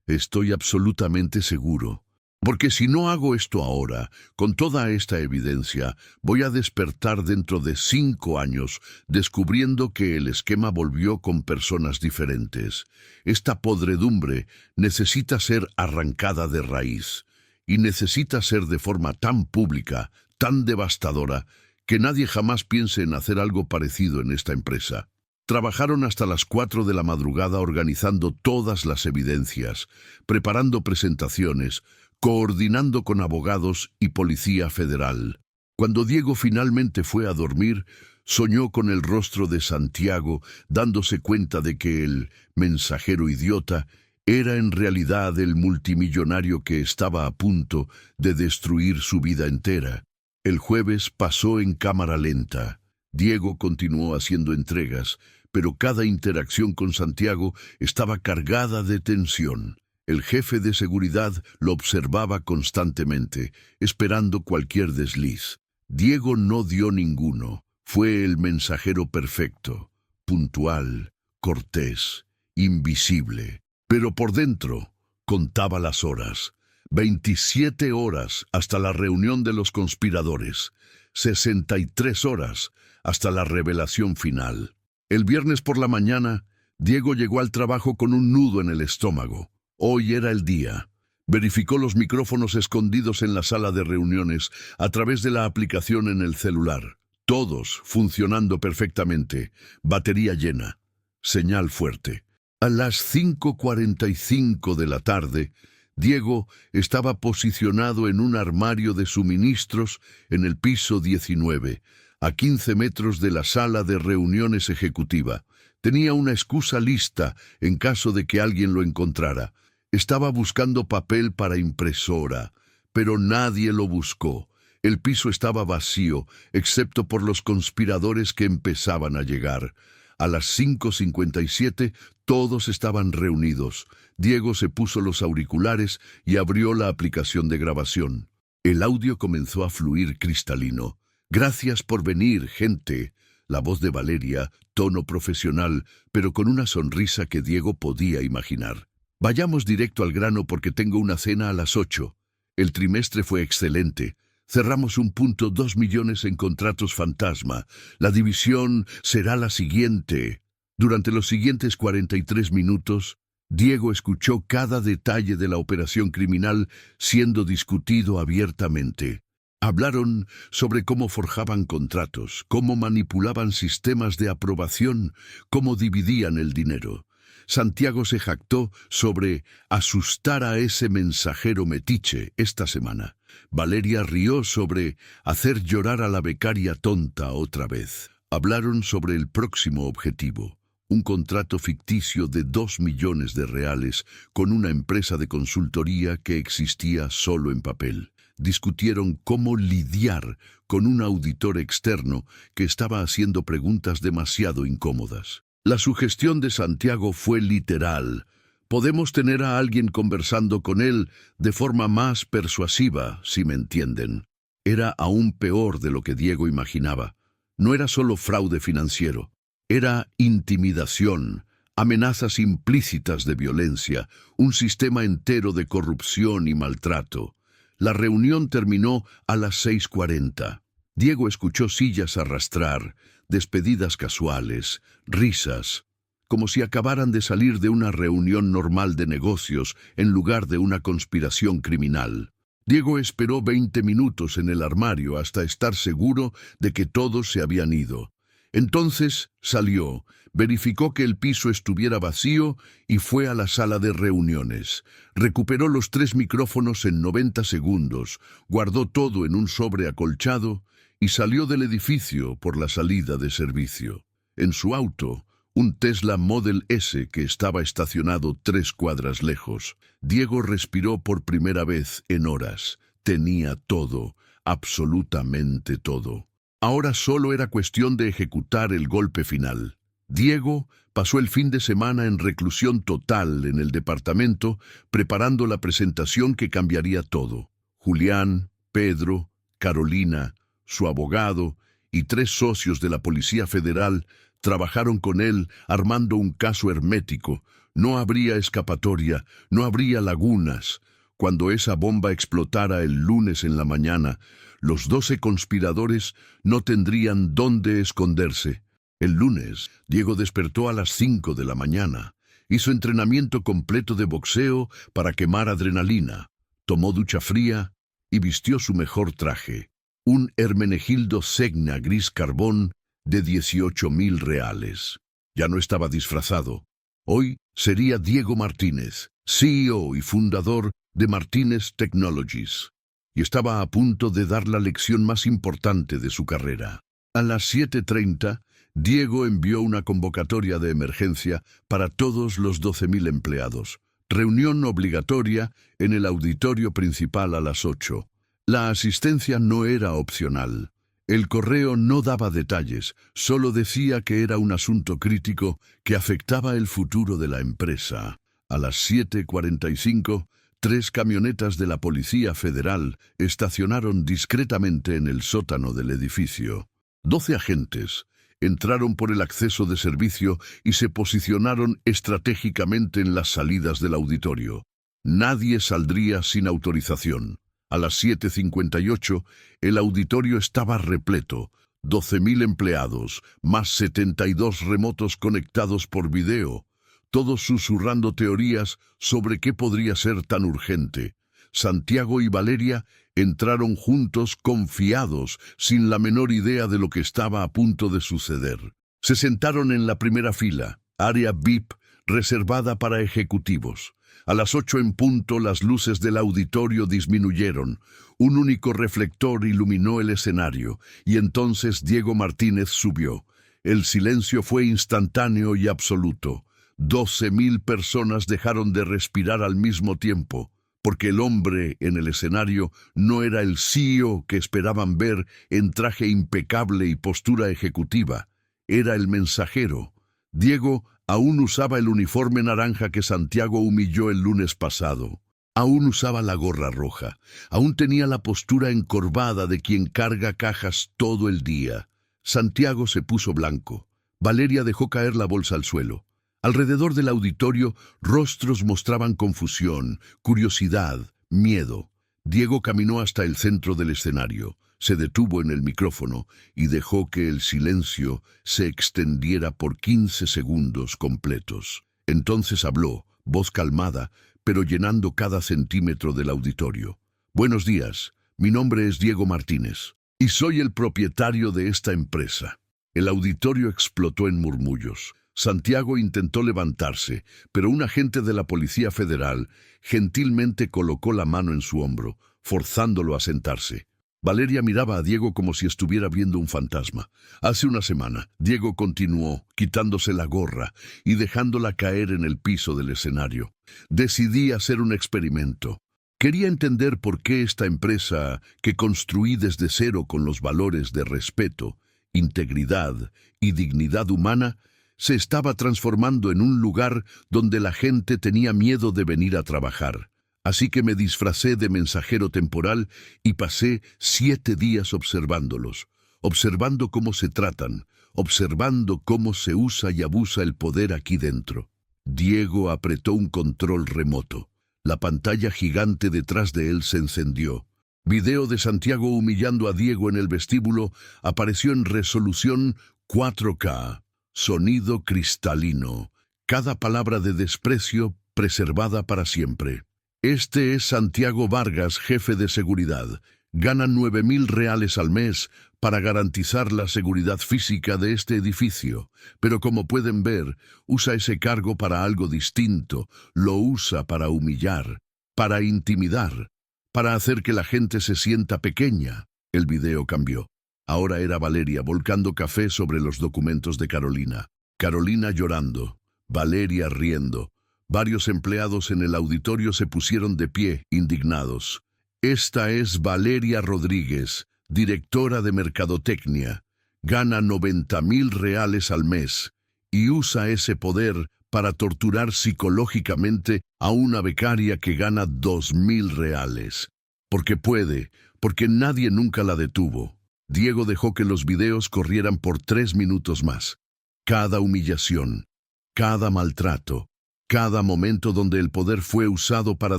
Estoy absolutamente seguro. Porque si no hago esto ahora, con toda esta evidencia, voy a despertar dentro de 5 años, descubriendo que el esquema volvió con personas diferentes. Esta podredumbre necesita ser arrancada de raíz, y necesita ser de forma tan pública, tan devastadora, que nadie jamás piense en hacer algo parecido en esta empresa. Trabajaron hasta las 4 de la madrugada organizando todas las evidencias, preparando presentaciones, coordinando con abogados y Policía Federal. Cuando Diego finalmente fue a dormir, soñó con el rostro de Santiago, dándose cuenta de que el mensajero idiota era en realidad el multimillonario que estaba a punto de destruir su vida entera. El jueves pasó en cámara lenta. Diego continuó haciendo entregas, pero cada interacción con Santiago estaba cargada de tensión. El jefe de seguridad lo observaba constantemente, esperando cualquier desliz. Diego no dio ninguno. Fue el mensajero perfecto, puntual, cortés, invisible. Pero por dentro contaba las horas. 27 horas hasta la reunión de los conspiradores. 63 horas hasta la revelación final. El viernes por la mañana, Diego llegó al trabajo con un nudo en el estómago. Hoy era el día. Verificó los micrófonos escondidos en la sala de reuniones a través de la aplicación en el celular. Todos funcionando perfectamente. Batería llena. Señal fuerte. A las 5:45 de la tarde, Diego estaba posicionado en un armario de suministros en el piso 19, a 15 metros de la sala de reuniones ejecutiva. Tenía una excusa lista en caso de que alguien lo encontrara. Estaba buscando papel para impresora, pero nadie lo buscó. El piso estaba vacío, excepto por los conspiradores que empezaban a llegar. A las 5:57 todos estaban reunidos. Diego se puso los auriculares y abrió la aplicación de grabación. El audio comenzó a fluir cristalino. «Gracias por venir, gente». La voz de Valeria, tono profesional, pero con una sonrisa que Diego podía imaginar. «Vayamos directo al grano porque tengo una cena a las 8. El trimestre fue excelente. Cerramos 1.2 millones en contratos fantasma. La división será la siguiente». Durante los siguientes 43 minutos, Diego escuchó cada detalle de la operación criminal siendo discutido abiertamente. Hablaron sobre cómo forjaban contratos, cómo manipulaban sistemas de aprobación, cómo dividían el dinero. Santiago se jactó sobre asustar a ese mensajero metiche esta semana. Valeria rió sobre hacer llorar a la becaria tonta otra vez. Hablaron sobre el próximo objetivo, un contrato ficticio de 2 millones de reales con una empresa de consultoría que existía solo en papel. Discutieron cómo lidiar con un auditor externo que estaba haciendo preguntas demasiado incómodas. La sugestión de Santiago fue literal. Podemos tener a alguien conversando con él de forma más persuasiva, si me entienden. Era aún peor de lo que Diego imaginaba. No era solo fraude financiero, era intimidación, amenazas implícitas de violencia, un sistema entero de corrupción y maltrato. La reunión terminó a las 6:40. Diego escuchó sillas arrastrar, despedidas casuales, risas, como si acabaran de salir de una reunión normal de negocios en lugar de una conspiración criminal. Diego esperó 20 minutos en el armario hasta estar seguro de que todos se habían ido. Entonces salió, verificó que el piso estuviera vacío y fue a la sala de reuniones. Recuperó los 3 micrófonos en 90 segundos, guardó todo en un sobre acolchado y salió del edificio por la salida de servicio. En su auto, un Tesla Model S que estaba estacionado 3 cuadras lejos. Diego respiró por primera vez en horas. Tenía todo, absolutamente todo. Ahora solo era cuestión de ejecutar el golpe final. Diego pasó el fin de semana en reclusión total en el departamento, preparando la presentación que cambiaría todo. Julián, Pedro, Carolina, su abogado y 3 socios de la Policía Federal trabajaron con él armando un caso hermético. No habría escapatoria, no habría lagunas. Cuando esa bomba explotara el lunes en la mañana, los 12 conspiradores no tendrían dónde esconderse. El lunes, Diego despertó a las 5 de la mañana. Hizo entrenamiento completo de boxeo para quemar adrenalina. Tomó ducha fría y vistió su mejor traje. Un Hermenegildo Segna gris carbón de 18,000 reales. Ya no estaba disfrazado. Hoy sería Diego Martínez, CEO y fundador de Martínez Technologies, y estaba a punto de dar la lección más importante de su carrera. A las 7:30, Diego envió una convocatoria de emergencia para todos los 12,000 empleados. Reunión obligatoria en el auditorio principal a las 8. La asistencia no era opcional. El correo no daba detalles, solo decía que era un asunto crítico que afectaba el futuro de la empresa. A las 7:45, 3 camionetas de la Policía Federal estacionaron discretamente en el sótano del edificio. 12 agentes entraron por el acceso de servicio y se posicionaron estratégicamente en las salidas del auditorio. Nadie saldría sin autorización. A las 7:58, el auditorio estaba repleto. 12,000 empleados, más 72 remotos conectados por video, todos susurrando teorías sobre qué podría ser tan urgente. Santiago y Valeria entraron juntos confiados, sin la menor idea de lo que estaba a punto de suceder. Se sentaron en la primera fila, área VIP reservada para ejecutivos. A las 8 en punto, las luces del auditorio disminuyeron. Un único reflector iluminó el escenario, y entonces Diego Martínez subió. El silencio fue instantáneo y absoluto. 12,000 personas dejaron de respirar al mismo tiempo, porque el hombre en el escenario no era el CEO que esperaban ver en traje impecable y postura ejecutiva. Era el mensajero. Diego aún usaba el uniforme naranja que Santiago humilló el lunes pasado. Aún usaba la gorra roja. Aún tenía la postura encorvada de quien carga cajas todo el día. Santiago se puso blanco. Valeria dejó caer la bolsa al suelo. Alrededor del auditorio, rostros mostraban confusión, curiosidad, miedo. Diego caminó hasta el centro del escenario. Se detuvo en el micrófono y dejó que el silencio se extendiera por 15 segundos completos. Entonces habló, voz calmada, pero llenando cada centímetro del auditorio. Buenos días, mi nombre es Diego Martínez, y soy el propietario de esta empresa. El auditorio explotó en murmullos. Santiago intentó levantarse, pero un agente de la Policía Federal gentilmente colocó la mano en su hombro, forzándolo a sentarse. Valeria miraba a Diego como si estuviera viendo un fantasma. Hace una semana, Diego continuó, quitándose la gorra y dejándola caer en el piso del escenario. Decidí hacer un experimento. Quería entender por qué esta empresa, que construí desde cero con los valores de respeto, integridad y dignidad humana, se estaba transformando en un lugar donde la gente tenía miedo de venir a trabajar. Así que me disfracé de mensajero temporal y pasé 7 días observándolos, observando cómo se tratan, observando cómo se usa y abusa el poder aquí dentro. Diego apretó un control remoto. La pantalla gigante detrás de él se encendió. Video de Santiago humillando a Diego en el vestíbulo apareció en resolución 4K. Sonido cristalino. Cada palabra de desprecio preservada para siempre. Este es Santiago Vargas, jefe de seguridad. Gana 9.000 reales al mes para garantizar la seguridad física de este edificio. Pero como pueden ver, usa ese cargo para algo distinto. Lo usa para humillar, para intimidar, para hacer que la gente se sienta pequeña. El video cambió. Ahora era Valeria volcando café sobre los documentos de Carolina. Carolina llorando, Valeria riendo. Varios empleados en el auditorio se pusieron de pie, indignados. Esta es Valeria Rodríguez, directora de Mercadotecnia. Gana 90.000 reales al mes y usa ese poder para torturar psicológicamente a una becaria que gana 2.000 reales. Porque puede, porque nadie nunca la detuvo. Diego dejó que los videos corrieran por 3 minutos más. Cada humillación, cada maltrato, cada momento donde el poder fue usado para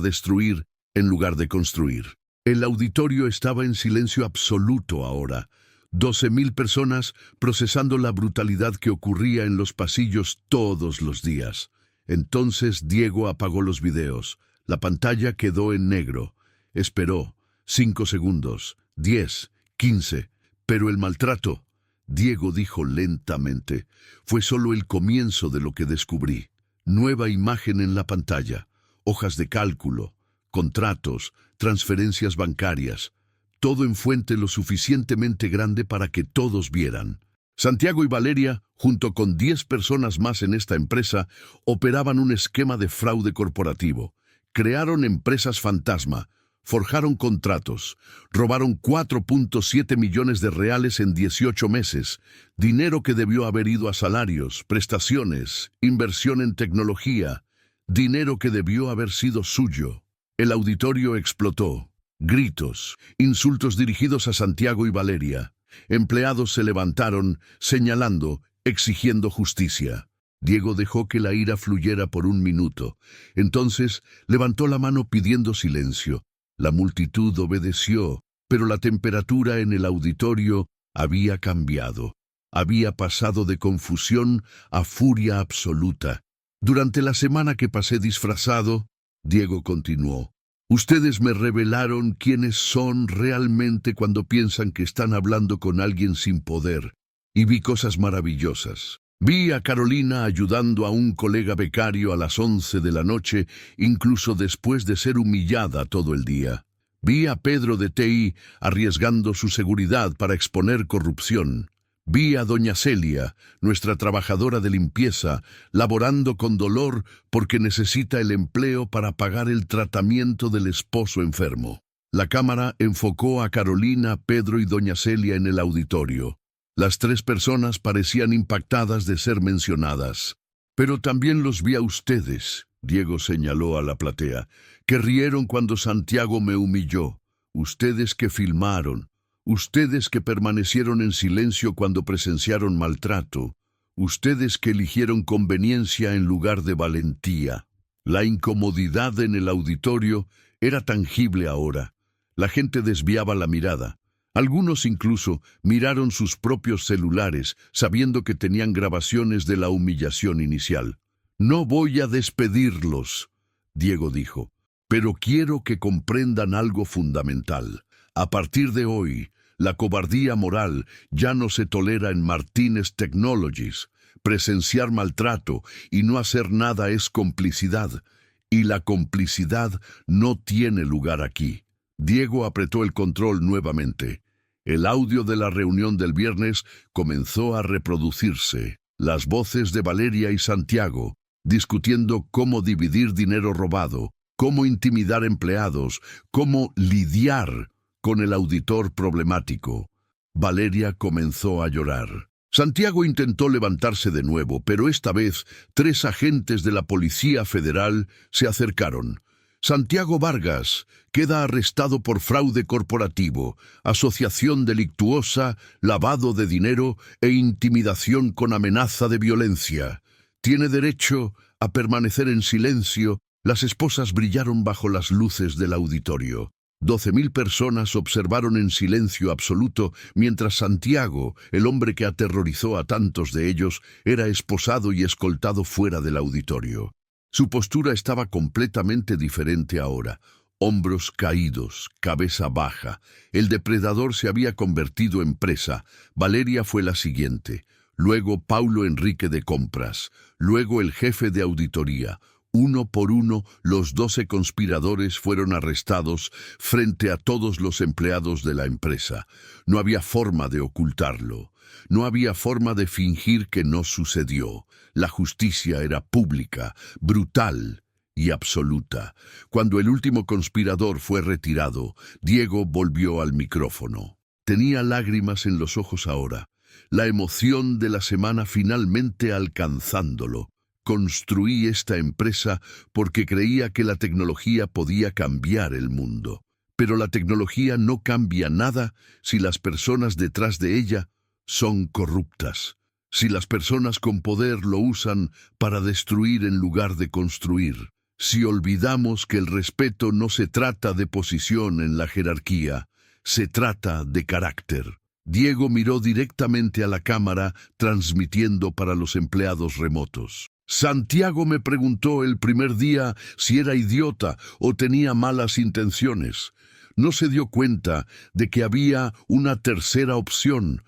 destruir en lugar de construir. El auditorio estaba en silencio absoluto ahora. 12.000 personas procesando la brutalidad que ocurría en los pasillos todos los días. Entonces Diego apagó los videos. La pantalla quedó en negro. Esperó. 5 segundos. 10. 15. Pero el maltrato, Diego dijo lentamente, fue solo el comienzo de lo que descubrí. Nueva imagen en la pantalla, hojas de cálculo, contratos, transferencias bancarias, todo en fuente lo suficientemente grande para que todos vieran. Santiago y Valeria, junto con 10 personas más en esta empresa, operaban un esquema de fraude corporativo. Crearon empresas fantasma, forjaron contratos, robaron 4.7 millones de reales en 18 meses, dinero que debió haber ido a salarios, prestaciones, inversión en tecnología, dinero que debió haber sido suyo. El auditorio explotó. Gritos, insultos dirigidos a Santiago y Valeria. Empleados se levantaron, señalando, exigiendo justicia. Diego dejó que la ira fluyera por un minuto. Entonces levantó la mano pidiendo silencio. La multitud obedeció, pero la temperatura en el auditorio había cambiado. Había pasado de confusión a furia absoluta. Durante la semana que pasé disfrazado, Diego continuó, ustedes me revelaron quiénes son realmente cuando piensan que están hablando con alguien sin poder. Y vi cosas maravillosas. Vi a Carolina ayudando a un colega becario a las 11 de la noche, incluso después de ser humillada todo el día. Vi a Pedro de TI arriesgando su seguridad para exponer corrupción. Vi a doña Celia, nuestra trabajadora de limpieza, laborando con dolor porque necesita el empleo para pagar el tratamiento del esposo enfermo. La cámara enfocó a Carolina, Pedro y doña Celia en el auditorio. Las 3 personas parecían impactadas de ser mencionadas. Pero también los vi a ustedes, Diego señaló a la platea, que rieron cuando Santiago me humilló. Ustedes que filmaron, ustedes que permanecieron en silencio cuando presenciaron maltrato, ustedes que eligieron conveniencia en lugar de valentía. La incomodidad en el auditorio era tangible ahora. La gente desviaba la mirada. Algunos incluso miraron sus propios celulares, sabiendo que tenían grabaciones de la humillación inicial. No voy a despedirlos, Diego dijo, pero quiero que comprendan algo fundamental. A partir de hoy, la cobardía moral ya no se tolera en Martínez Technologies. Presenciar maltrato y no hacer nada es complicidad, y la complicidad no tiene lugar aquí. Diego apretó el control nuevamente. El audio de la reunión del viernes comenzó a reproducirse. Las voces de Valeria y Santiago, discutiendo cómo dividir dinero robado, cómo intimidar empleados, cómo lidiar con el auditor problemático. Valeria comenzó a llorar. Santiago intentó levantarse de nuevo, pero esta vez 3 agentes de la Policía Federal se acercaron. Santiago Vargas queda arrestado por fraude corporativo, asociación delictuosa, lavado de dinero e intimidación con amenaza de violencia. Tiene derecho a permanecer en silencio. Las esposas brillaron bajo las luces del auditorio. 12.000 personas observaron en silencio absoluto mientras Santiago, el hombre que aterrorizó a tantos de ellos, era esposado y escoltado fuera del auditorio. Su postura estaba completamente diferente ahora. Hombros caídos, cabeza baja. El depredador se había convertido en presa. Valeria fue la siguiente. Luego Paulo Enrique de Compras. Luego el jefe de auditoría. Uno por uno, los 12 conspiradores fueron arrestados frente a todos los empleados de la empresa. No había forma de ocultarlo. No había forma de fingir que no sucedió. La justicia era pública, brutal y absoluta. Cuando el último conspirador fue retirado, Diego volvió al micrófono. Tenía lágrimas en los ojos ahora. La emoción de la semana finalmente alcanzándolo. Construí esta empresa porque creía que la tecnología podía cambiar el mundo. Pero la tecnología no cambia nada si las personas detrás de ella son corruptas. Si las personas con poder lo usan para destruir en lugar de construir. Si olvidamos que el respeto no se trata de posición en la jerarquía, se trata de carácter. Diego miró directamente a la cámara, transmitiendo para los empleados remotos. Santiago me preguntó el primer día si era idiota o tenía malas intenciones. No se dio cuenta de que había una tercera opción.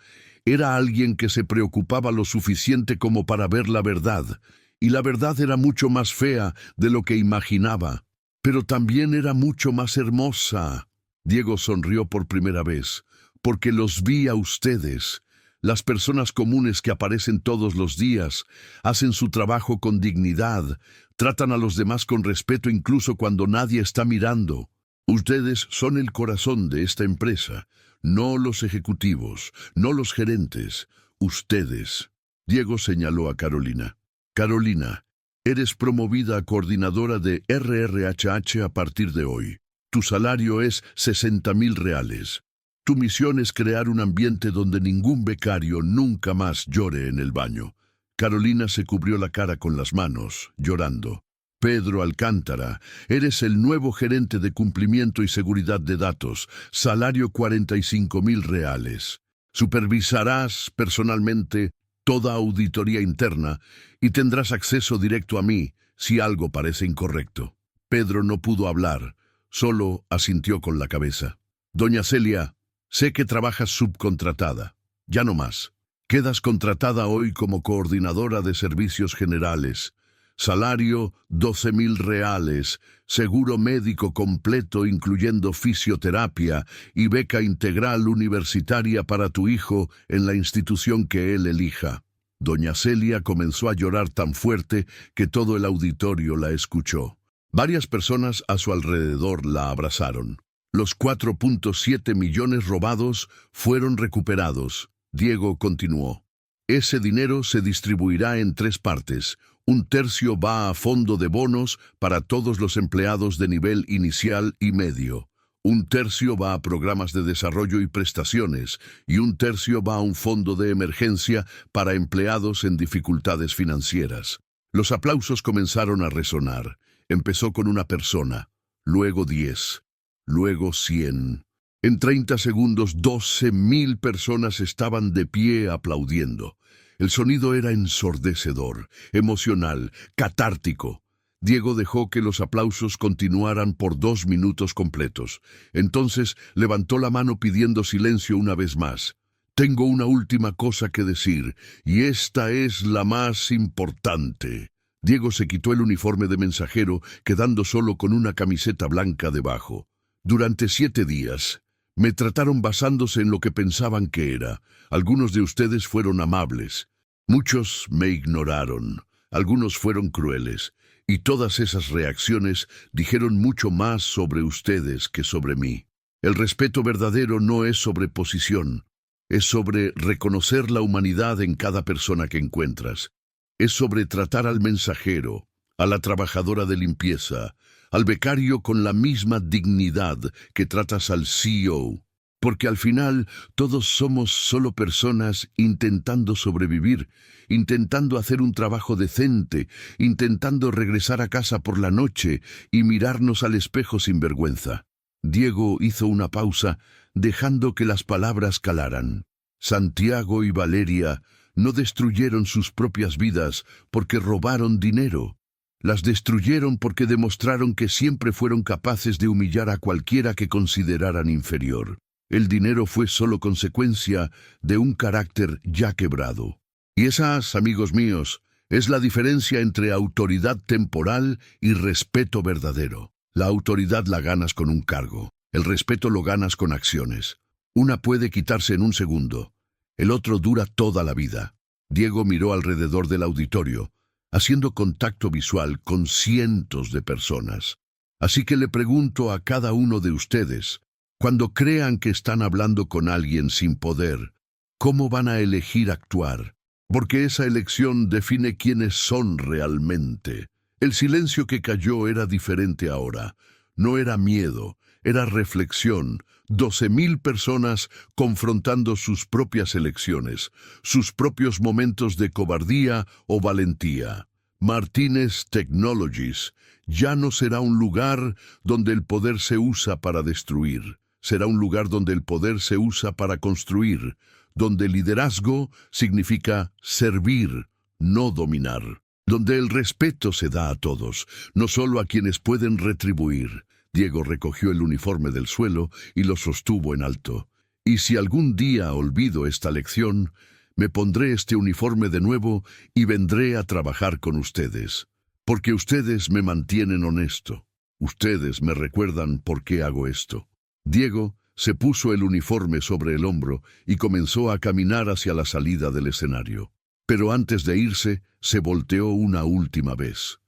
Era alguien que se preocupaba lo suficiente como para ver la verdad. Y la verdad era mucho más fea de lo que imaginaba. Pero también era mucho más hermosa. Diego sonrió por primera vez, porque los vi a ustedes. Las personas comunes que aparecen todos los días, hacen su trabajo con dignidad, tratan a los demás con respeto incluso cuando nadie está mirando. Ustedes son el corazón de esta empresa, no los ejecutivos, no los gerentes, ustedes. Diego señaló a Carolina. Carolina, eres promovida a coordinadora de RRHH a partir de hoy. Tu salario es 60.000 reales. Tu misión es crear un ambiente donde ningún becario nunca más llore en el baño. Carolina se cubrió la cara con las manos, llorando. Pedro Alcántara, eres el nuevo gerente de cumplimiento y seguridad de datos, salario 45.000 reales. Supervisarás personalmente toda auditoría interna y tendrás acceso directo a mí si algo parece incorrecto. Pedro no pudo hablar, solo asintió con la cabeza. Doña Celia, sé que trabajas subcontratada. Ya no más. Quedas contratada hoy como coordinadora de servicios generales. Salario 12.000 reales, seguro médico completo incluyendo fisioterapia y beca integral universitaria para tu hijo en la institución que él elija. Doña Celia comenzó a llorar tan fuerte que todo el auditorio la escuchó. Varias personas a su alrededor la abrazaron. Los 4.7 millones robados fueron recuperados. Diego continuó. Ese dinero se distribuirá en 3 partes. 1/3 va a fondo de bonos para todos los empleados de nivel inicial y medio. 1/3 va a programas de desarrollo y prestaciones, y 1/3 va a un fondo de emergencia para empleados en dificultades financieras. Los aplausos comenzaron a resonar. Empezó con una persona, luego 10, luego 100. En 30 segundos, 12.000 personas estaban de pie aplaudiendo. El sonido era ensordecedor, emocional, catártico. Diego dejó que los aplausos continuaran por 2 minutos completos. Entonces levantó la mano pidiendo silencio una vez más. Tengo una última cosa que decir, y esta es la más importante. Diego se quitó el uniforme de mensajero, quedando solo con una camiseta blanca debajo. Durante 7 días, me trataron basándose en lo que pensaban que era. Algunos de ustedes fueron amables. Muchos me ignoraron. Algunos fueron crueles. Y todas esas reacciones dijeron mucho más sobre ustedes que sobre mí. El respeto verdadero no es sobre posición. Es sobre reconocer la humanidad en cada persona que encuentras. Es sobre tratar al mensajero, a la trabajadora de limpieza, al becario con la misma dignidad que tratas al CEO. Porque al final todos somos solo personas intentando sobrevivir, intentando hacer un trabajo decente, intentando regresar a casa por la noche y mirarnos al espejo sin vergüenza. Diego hizo una pausa, dejando que las palabras calaran. Santiago y Valeria no destruyeron sus propias vidas porque robaron dinero. Las destruyeron porque demostraron que siempre fueron capaces de humillar a cualquiera que consideraran inferior. El dinero fue solo consecuencia de un carácter ya quebrado. Y esas, amigos míos, es la diferencia entre autoridad temporal y respeto verdadero. La autoridad la ganas con un cargo. El respeto lo ganas con acciones. Una puede quitarse en un segundo. El otro dura toda la vida. Diego miró alrededor del auditorio, haciendo contacto visual con cientos de personas. Así que le pregunto a cada uno de ustedes, cuando crean que están hablando con alguien sin poder, ¿cómo van a elegir actuar? Porque esa elección define quiénes son realmente. El silencio que cayó era diferente ahora. No era miedo, era reflexión. 12,000 personas confrontando sus propias elecciones, sus propios momentos de cobardía o valentía. Martínez Technologies ya no será un lugar donde el poder se usa para destruir. Será un lugar donde el poder se usa para construir, donde liderazgo significa servir, no dominar, donde el respeto se da a todos, no solo a quienes pueden retribuir. Diego recogió el uniforme del suelo y lo sostuvo en alto. Y si algún día olvido esta lección, me pondré este uniforme de nuevo y vendré a trabajar con ustedes, porque ustedes me mantienen honesto. Ustedes me recuerdan por qué hago esto. Diego se puso el uniforme sobre el hombro y comenzó a caminar hacia la salida del escenario. Pero antes de irse, se volteó una última vez.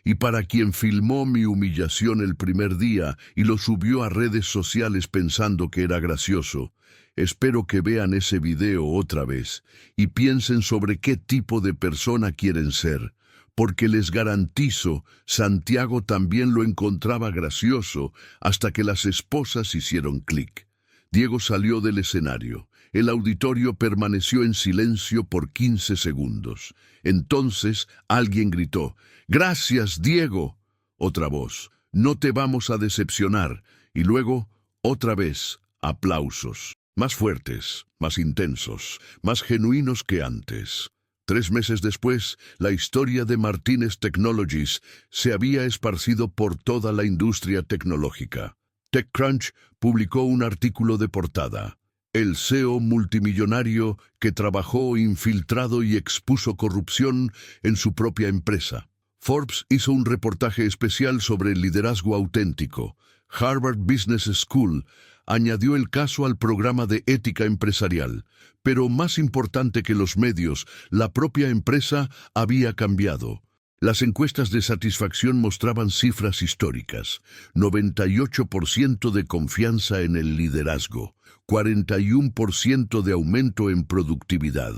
Y para quien filmó mi humillación el primer día y lo subió a redes sociales pensando que era gracioso, espero que vean ese video otra vez y piensen sobre qué tipo de persona quieren ser. Porque les garantizo, Santiago también lo encontraba gracioso hasta que las esposas hicieron clic. Diego salió del escenario. El auditorio permaneció en silencio por 15 segundos. Entonces alguien gritó, «¡Gracias, Diego!». Otra voz, «No te vamos a decepcionar». Y luego, otra vez, aplausos. Más fuertes, más intensos, más genuinos que antes. 3 meses después, la historia de Martínez Technologies se había esparcido por toda la industria tecnológica. TechCrunch publicó un artículo de portada. El CEO multimillonario que trabajó infiltrado y expuso corrupción en su propia empresa. Forbes hizo un reportaje especial sobre el liderazgo auténtico. Harvard Business School añadió el caso al programa de ética empresarial. Pero más importante que los medios, la propia empresa había cambiado. Las encuestas de satisfacción mostraban cifras históricas. 98% de confianza en el liderazgo. 41% de aumento en productividad.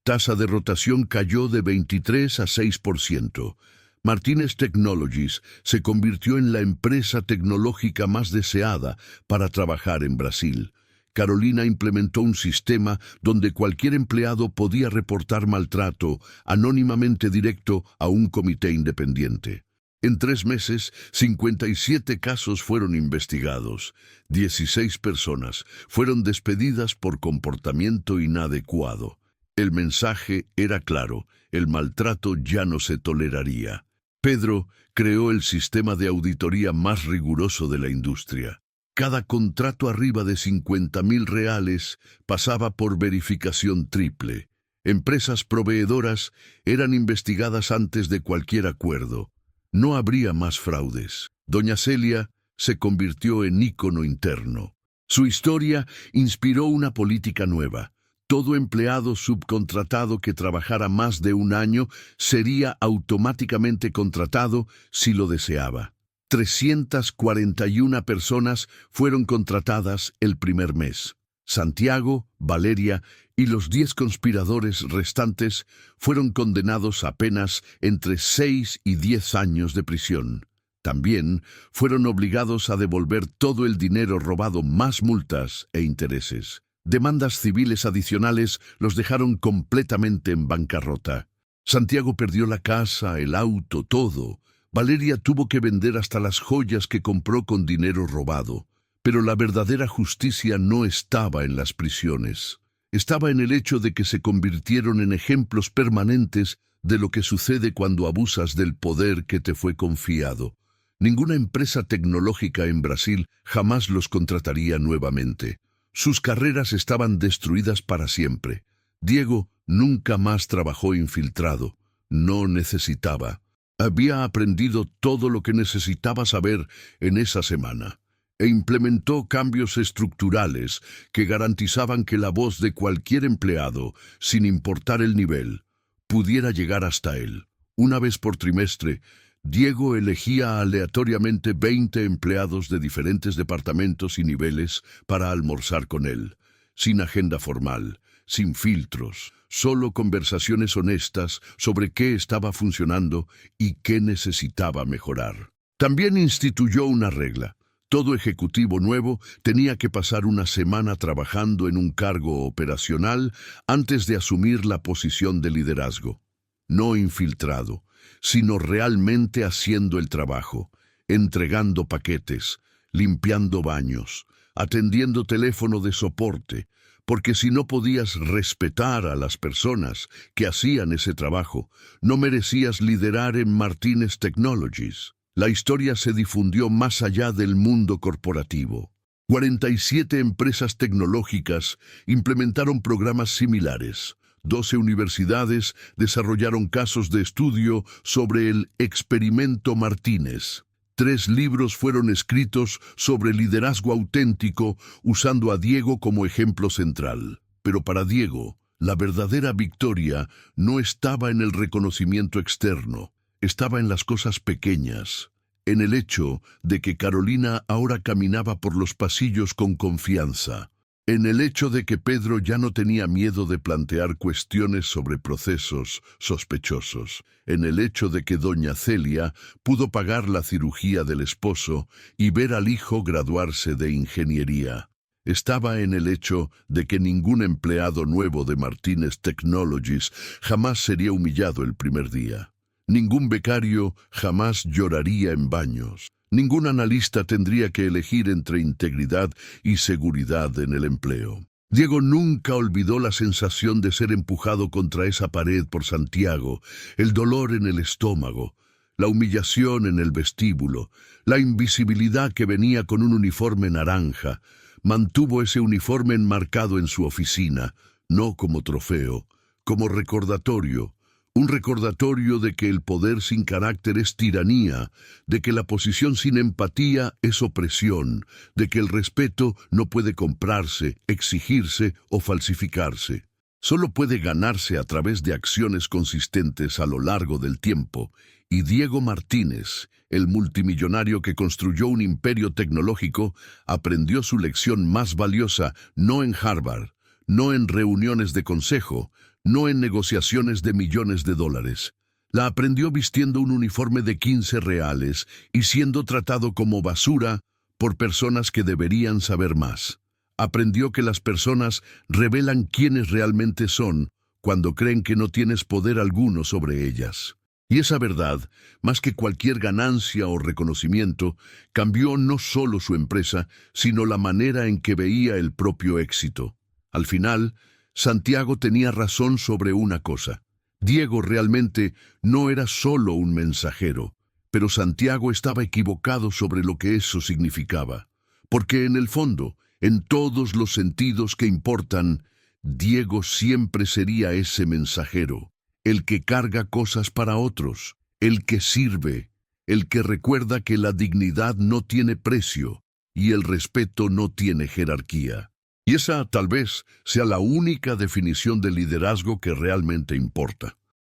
Tasa de rotación cayó de 23 a 6%. Martínez Technologies se convirtió en la empresa tecnológica más deseada para trabajar en Brasil. Carolina implementó un sistema donde cualquier empleado podía reportar maltrato anónimamente directo a un comité independiente. En 3 meses, 57 casos fueron investigados. 16 personas fueron despedidas por comportamiento inadecuado. El mensaje era claro, el maltrato ya no se toleraría. Pedro creó el sistema de auditoría más riguroso de la industria. Cada contrato arriba de 50,000 reales pasaba por verificación triple. Empresas proveedoras eran investigadas antes de cualquier acuerdo. No habría más fraudes. Doña Celia se convirtió en ícono interno. Su historia inspiró una política nueva. Todo empleado subcontratado que trabajara más de un año sería automáticamente contratado si lo deseaba. 341 personas fueron contratadas el primer mes. Santiago, Valeria y los 10 conspiradores restantes fueron condenados a penas entre 6 y 10 años de prisión. También fueron obligados a devolver todo el dinero robado más multas e intereses. Demandas civiles adicionales los dejaron completamente en bancarrota. Santiago perdió la casa, el auto, todo. Valeria tuvo que vender hasta las joyas que compró con dinero robado. Pero la verdadera justicia no estaba en las prisiones. Estaba en el hecho de que se convirtieron en ejemplos permanentes de lo que sucede cuando abusas del poder que te fue confiado. Ninguna empresa tecnológica en Brasil jamás los contrataría nuevamente. Sus carreras estaban destruidas para siempre. Diego nunca más trabajó infiltrado. No necesitaba. Había aprendido todo lo que necesitaba saber en esa semana e implementó cambios estructurales que garantizaban que la voz de cualquier empleado, sin importar el nivel, pudiera llegar hasta él. Una vez por trimestre, Diego elegía aleatoriamente 20 empleados de diferentes departamentos y niveles para almorzar con él, sin agenda formal, sin filtros, solo conversaciones honestas sobre qué estaba funcionando y qué necesitaba mejorar. También instituyó una regla. Todo ejecutivo nuevo tenía que pasar una semana trabajando en un cargo operacional antes de asumir la posición de liderazgo. No infiltrado, sino realmente haciendo el trabajo, entregando paquetes, limpiando baños, atendiendo teléfono de soporte, porque si no podías respetar a las personas que hacían ese trabajo, no merecías liderar en Martínez Technologies. La historia se difundió más allá del mundo corporativo. 47 empresas tecnológicas implementaron programas similares. 12 universidades desarrollaron casos de estudio sobre el experimento Martínez. 3 libros fueron escritos sobre liderazgo auténtico usando a Diego como ejemplo central. Pero para Diego, la verdadera victoria no estaba en el reconocimiento externo. Estaba en las cosas pequeñas, en el hecho de que Carolina ahora caminaba por los pasillos con confianza, en el hecho de que Pedro ya no tenía miedo de plantear cuestiones sobre procesos sospechosos, en el hecho de que doña Celia pudo pagar la cirugía del esposo y ver al hijo graduarse de ingeniería. Estaba en el hecho de que ningún empleado nuevo de Martínez Technologies jamás sería humillado el primer día. Ningún becario jamás lloraría en baños. Ningún analista tendría que elegir entre integridad y seguridad en el empleo. Diego nunca olvidó la sensación de ser empujado contra esa pared por Santiago, el dolor en el estómago, la humillación en el vestíbulo, la invisibilidad que venía con un uniforme naranja. Mantuvo ese uniforme enmarcado en su oficina, no como trofeo, como recordatorio. Un recordatorio de que el poder sin carácter es tiranía, de que la posición sin empatía es opresión, de que el respeto no puede comprarse, exigirse o falsificarse. Solo puede ganarse a través de acciones consistentes a lo largo del tiempo. Y Diego Martínez, el multimillonario que construyó un imperio tecnológico, aprendió su lección más valiosa no en Harvard, no en reuniones de consejo, no en negociaciones de millones de dólares. La aprendió vistiendo un uniforme de 15 reales y siendo tratado como basura por personas que deberían saber más. Aprendió que las personas revelan quiénes realmente son cuando creen que no tienes poder alguno sobre ellas. Y esa verdad, más que cualquier ganancia o reconocimiento, cambió no solo su empresa, sino la manera en que veía el propio éxito. Al final, Santiago tenía razón sobre una cosa. Diego realmente no era solo un mensajero, pero Santiago estaba equivocado sobre lo que eso significaba. Porque en el fondo, en todos los sentidos que importan, Diego siempre sería ese mensajero, el que carga cosas para otros, el que sirve, el que recuerda que la dignidad no tiene precio y el respeto no tiene jerarquía. Y esa tal vez sea la única definición de liderazgo que realmente importa.